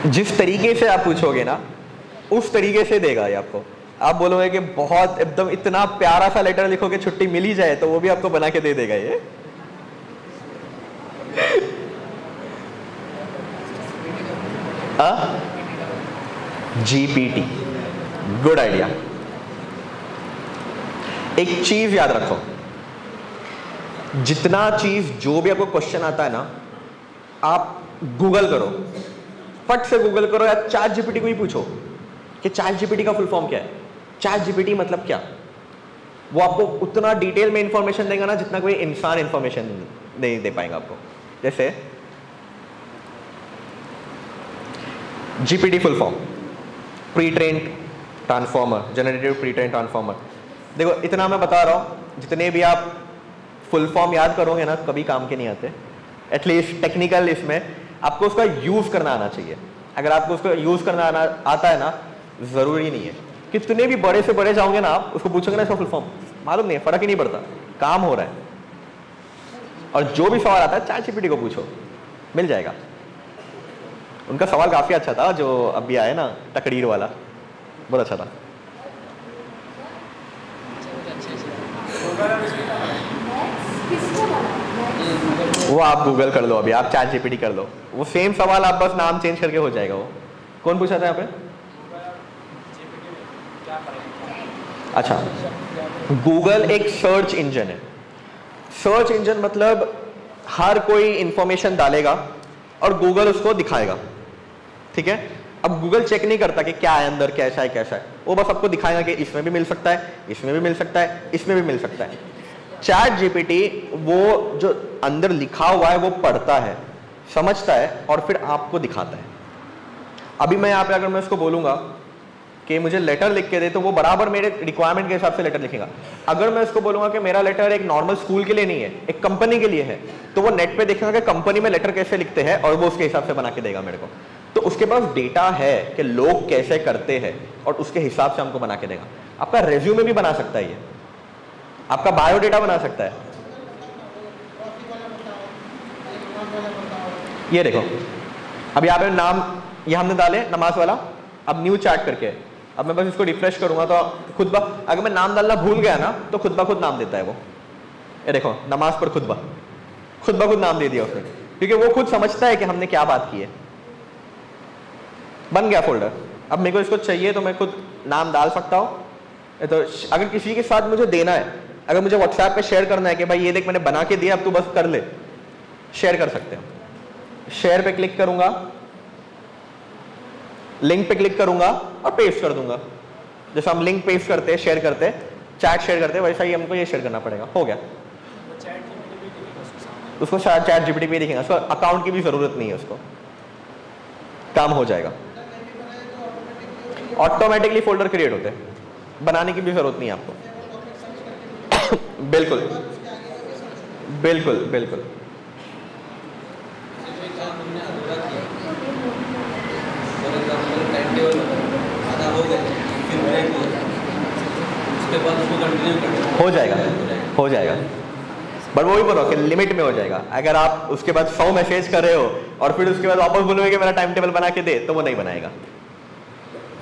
जिस तरीके से आप पूछोगे ना उस तरीके से देगा ये आपको। आप बोलोगे कि बहुत एकदम इतना प्यारा सा लेटर लिखोगे छुट्टी मिल ही जाए, तो वो भी आपको बना के दे देगा ये। GPT, good idea. एक चीज याद रखो, जितना चीज जो भी आपको क्वेश्चन आता है ना, आप गूगल करो, फट से गूगल करो या चैट जीपीटी को ही पूछो कि चैट जीपीटी का फुल फॉर्म क्या है, चैट जीपीटी मतलब क्या। वो आपको उतना डिटेल में इंफॉर्मेशन देगा ना जितना कोई इंसान इंफॉर्मेशन नहीं दे पाएगा आपको। जैसे GPT full form, pre trained transformer, generative pre trained transformer. देखो इतना मैं बता रहा हूं, जितने भी आप फुल फॉर्म याद करोगे ना कभी काम के नहीं आते। एटलीस्ट टेक्निकल इसमें आपको उसका यूज करना आना चाहिए। अगर आपको उसका यूज करना आता है ना, जरूरी नहीं है कितने भी बड़े से बड़े जाओगे ना, आप उसको पूछोगे ना इसका फुल फॉर्म मालूम नहीं है, फर्क ही नहीं पड़ता, काम हो रहा है। और जो भी सवाल आता है चैट जीपीटी को पूछो, मिल जाएगा। उनका सवाल काफी अच्छा था जो अभी आया ना तकरीर वाला, बहुत अच्छा था। वो आप गूगल कर लो, अभी आप चैट जीपीटी कर लो, वो सेम सवाल आप बस नाम चेंज करके हो जाएगा। वो कौन पूछा था यहाँ पे? अच्छा, गूगल एक सर्च इंजन है। सर्च इंजन मतलब हर कोई इंफॉर्मेशन डालेगा और गूगल उसको दिखाएगा, ठीक है। अब गूगल चेक नहीं करता कि क्या है अंदर, कैसा है कैसा है, वो बस आपको दिखाएगा कि इसमें भी मिल सकता है, इसमें भी मिल सकता है, इसमें भी मिल सकता है। चैट जीपीटी वो जो अंदर लिखा हुआ है वो पढ़ता है, समझता है और फिर आपको दिखाता है। अभी मैं यहाँ पे अगर मैं उसको बोलूंगा कि मुझे लेटर लिख के दे, तो वो बराबर मेरे रिक्वायरमेंट के हिसाब से लेटर लिखेगा। अगर मैं उसको बोलूंगा कि मेरा लेटर एक नॉर्मल स्कूल के लिए नहीं है, एक कंपनी के लिए है, तो वो नेट पे देखेगा कि कंपनी में लेटर कैसे लिखते हैं और वो उसके हिसाब से बना के देगा मेरे को। तो उसके पास डेटा है कि लोग कैसे करते हैं और उसके हिसाब से हमको बना के देगा। आपका रेज्यूमे भी बना सकता है ये, आपका बायोडेटा बना सकता है। ये देखो अब यहाँ पे नाम ये हमने डाले नमाज वाला, अब न्यू चैट करके अब मैं बस इसको रिफ्रेश करूंगा तो खुद अगर मैं नाम डालना भूल गया ना तो खुद ब खुद नाम देता है वो। ये देखो नमाज पर खुद ब खुद नाम दे दिया उसने, क्योंकि वो खुद समझता है कि हमने क्या बात की है। बन गया फोल्डर। अब मेरे को इसको चाहिए तो मैं खुद नाम डाल सकता हूँ। तो अगर किसी के साथ मुझे देना है, अगर मुझे व्हाट्सएप पे शेयर करना है कि भाई ये देख मैंने बना के दिया अब तू बस कर ले, शेयर कर सकते हो। शेयर पे क्लिक करूंगा, लिंक पे क्लिक करूंगा और पेस्ट कर दूंगा। जैसे हम लिंक पेस्ट करते हैं, शेयर करते हैं, चैट शेयर करते हैं, वैसा ही हमको ये शेयर करना पड़ेगा। हो गया, उसको चैट जीपीटी पे दिखेगा, उसको अकाउंट की भी जरूरत नहीं है, उसको काम हो जाएगा। ऑटोमेटिकली फोल्डर क्रिएट होते हैं, बनाने की भी जरूरत नहीं है आपको। बिल्कुल बिल्कुल बिल्कुल। हो जाएगा हो जाएगा। बट वो भी बोलो कि लिमिट में हो जाएगा। अगर आप उसके बाद 100 मैसेज कर रहे हो और फिर उसके बाद वापस बोलोगे कि मेरा टाइम टेबल बना के दे, तो वो नहीं बनाएगा।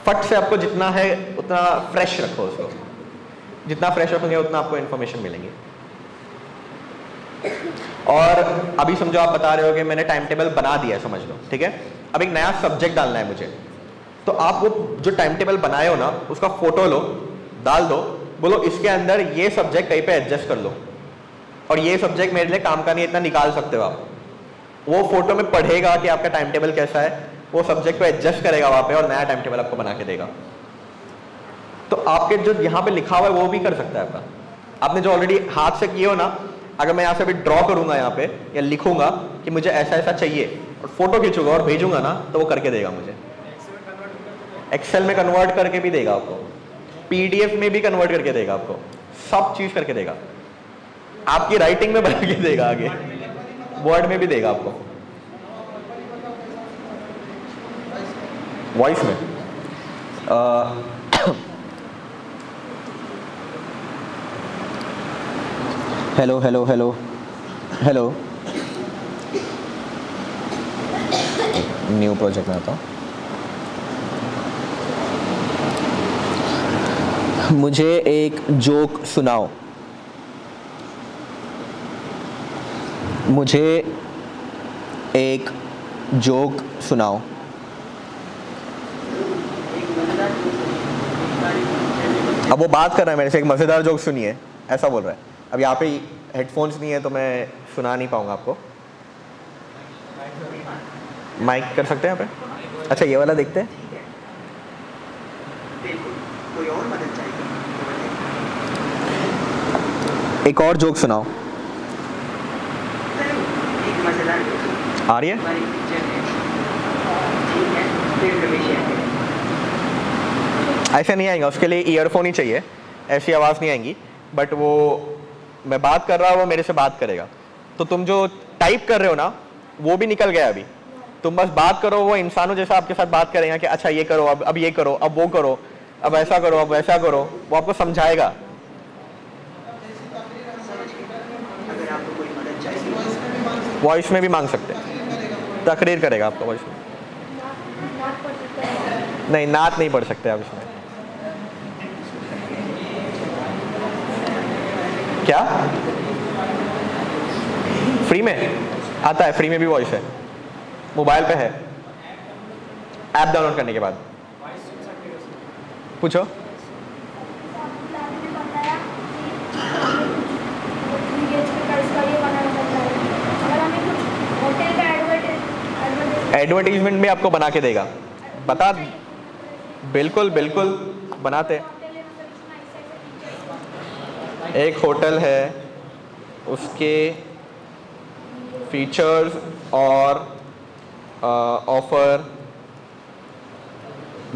फट से आपको जितना है उतना फ्रेश रखो उसको, जितना फ्रेश रखोगे उतना आपको इन्फॉर्मेशन मिलेंगी। और अभी समझो आप बता रहे हो कि मैंने टाइम टेबल बना दिया है, समझ लो, ठीक है। अब एक नया सब्जेक्ट डालना है मुझे, तो आप वो जो टाइम टेबल बनाए हो ना उसका फोटो लो, डाल दो, बोलो इसके अंदर ये सब्जेक्ट कहीं पे एडजस्ट कर लो, और ये सब्जेक्ट मेरे लिए काम का नहीं, इतना निकाल सकते हो आप। वो फोटो में पढ़ेगा कि आपका टाइम टेबल कैसा है, वो सब्जेक्ट को एडजस्ट करेगा वहाँ पे और नया टाइम टेबल आपको बना के देगा। तो आपके जो यहाँ पे लिखा हुआ है वो भी कर सकता है आपका। आपने जो ऑलरेडी हाथ से किए हो ना, अगर मैं यहाँ से भी ड्रॉ करूंगा यहाँ पे या लिखूंगा कि मुझे ऐसा ऐसा चाहिए और फोटो खींचूंगा और भेजूंगा ना, तो वो करके देगा मुझे। एक्सेल में कन्वर्ट करके भी देगा आपको, पीडीएफ में भी कन्वर्ट करके देगा आपको, सब चीज करके देगा, आपकी राइटिंग में बना के देगा, आगे वर्ड में भी देगा आपको, वॉइस में। Hello hello hello hello, new project में आता हूँ। मुझे एक जोक सुनाओ, मुझे एक जोक सुनाओ। अब वो बात कर रहा है मेरे से, एक मज़ेदार जोक सुनिए, ऐसा बोल रहा है। अब यहाँ पे हेडफोन्स नहीं है तो मैं सुना नहीं पाऊंगा आपको। माइक कर सकते हैं यहाँ पे? अच्छा, ये वाला देखते हैं। कोई और मदद चाहिए? एक और जोक सुनाओ। एक मजेदार आ रही है? ऐसे नहीं आएगा, उसके लिए ईयरफोन ही चाहिए, ऐसी आवाज़ नहीं आएंगी। बट वो मैं बात कर रहा हूँ, वो मेरे से बात करेगा। तो तुम जो टाइप कर रहे हो ना, वो भी निकल गया अभी। तुम बस बात करो, वो इंसानों जैसा आपके साथ बात करेगा कि अच्छा ये करो, अब ये करो, अब वो करो, अब ऐसा करो, अब वैसा करो। वो आपको समझाएगा। अगर आपको कोई मदद चाहिए, वॉइस में भी मांग सकते हैं, तकरीर करेगा आपको वॉइस में। नहीं, नात नहीं पढ़ सकते आप इसमें। क्या फ्री में आता है? फ्री में भी वॉइस है, मोबाइल पे है, ऐप डाउनलोड करने के बाद। पूछो। एडवर्टीजमेंट भी आपको बना के देगा, बता। बिल्कुल बिल्कुल बनाते। एक होटल है, उसके फीचर्स और ऑफर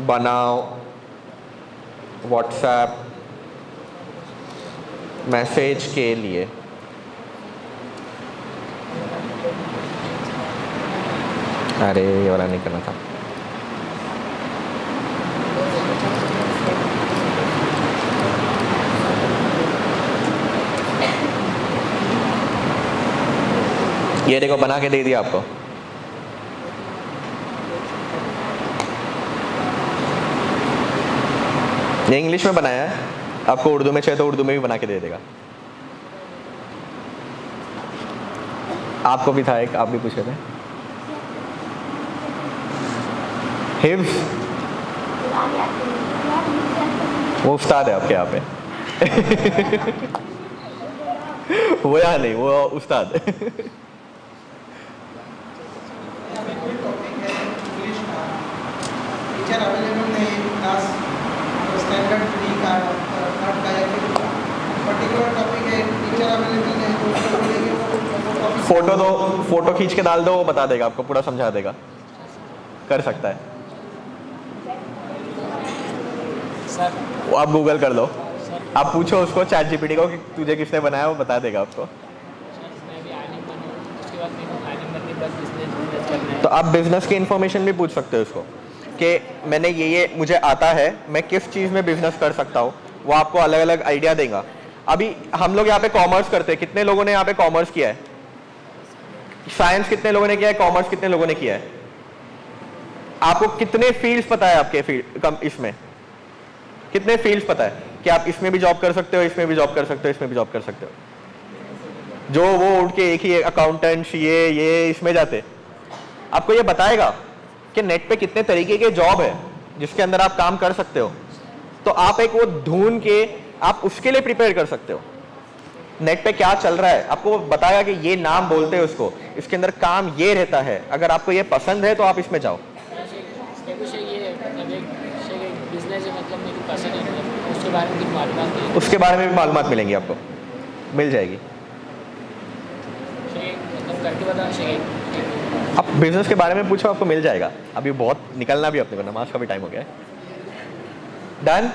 बनाओ व्हाट्सएप मैसेज के लिए। अरे ये वाला नहीं करना था। ये देखो, बना के दे दिया आपको। ये इंग्लिश में बनाया है, आपको उर्दू में चाहिए तो उर्दू में भी बना के दे देगा। आपको भी था एक, आप भी पूछे थे। हिफ्ज, वो उस्ताद है आपके यहाँ पे। वो यहाँ नहीं, वो उस्ताद। अवेलेबल नहीं, क्लास स्टैंडर्ड फ्री का पर्टिकुलर टॉपिक है, टीचर अवेलेबल नहीं तो उसको बोलेंगे वो फोटो दो, फोटो खींच के डाल दो, वो बता देगा आपको, पूरा समझा देगा, कर सकता है। वो आप गूगल कर लो, आप पूछो उसको चैट जीपीटी को कि तुझे किसने बनाया, वो बता देगा आपको। तो आप बिजनेस की इंफॉर्मेशन भी पूछ सकते हो उसको कि मैंने ये मुझे आता है, मैं किस चीज़ में बिजनेस कर सकता हूँ। वो आपको अलग अलग आइडिया देगा। अभी हम लोग यहाँ पे कॉमर्स करते हैं, कितने लोगों ने यहाँ पे कॉमर्स किया है? साइंस कितने लोगों ने किया है? कॉमर्स कितने लोगों ने किया है? आपको कितने फील्ड्स पता है आपके फील्ड इसमें? कितने फील्ड्स पता है कि आप इसमें भी जॉब कर सकते हो, इसमें भी जॉब कर सकते हो, इसमें भी जॉब कर सकते हो? जो वो उठ के एक ही अकाउंटेंट ये इसमें जाते, आपको ये बताएगा कि नेट पे कितने तरीके के जॉब है जिसके अंदर आप काम कर सकते हो। तो आप एक वो ढूंढ के आप उसके लिए प्रिपेयर कर सकते हो। नेट पे क्या चल रहा है आपको बताएगा कि ये नाम बोलते हैं उसको, इसके अंदर काम ये रहता है, अगर आपको ये पसंद है तो आप इसमें जाओ। उसके बारे में भी मालूमात मिलेंगी, आपको मिल जाएगी। आप बिजनेस के बारे में पूछो, आपको मिल जाएगा। अभी बहुत निकलना भी अपने को, नमाज का भी टाइम हो गया है। डन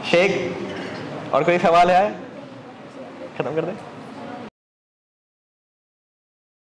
शेख, और कोई सवाल है? खत्म कर दे।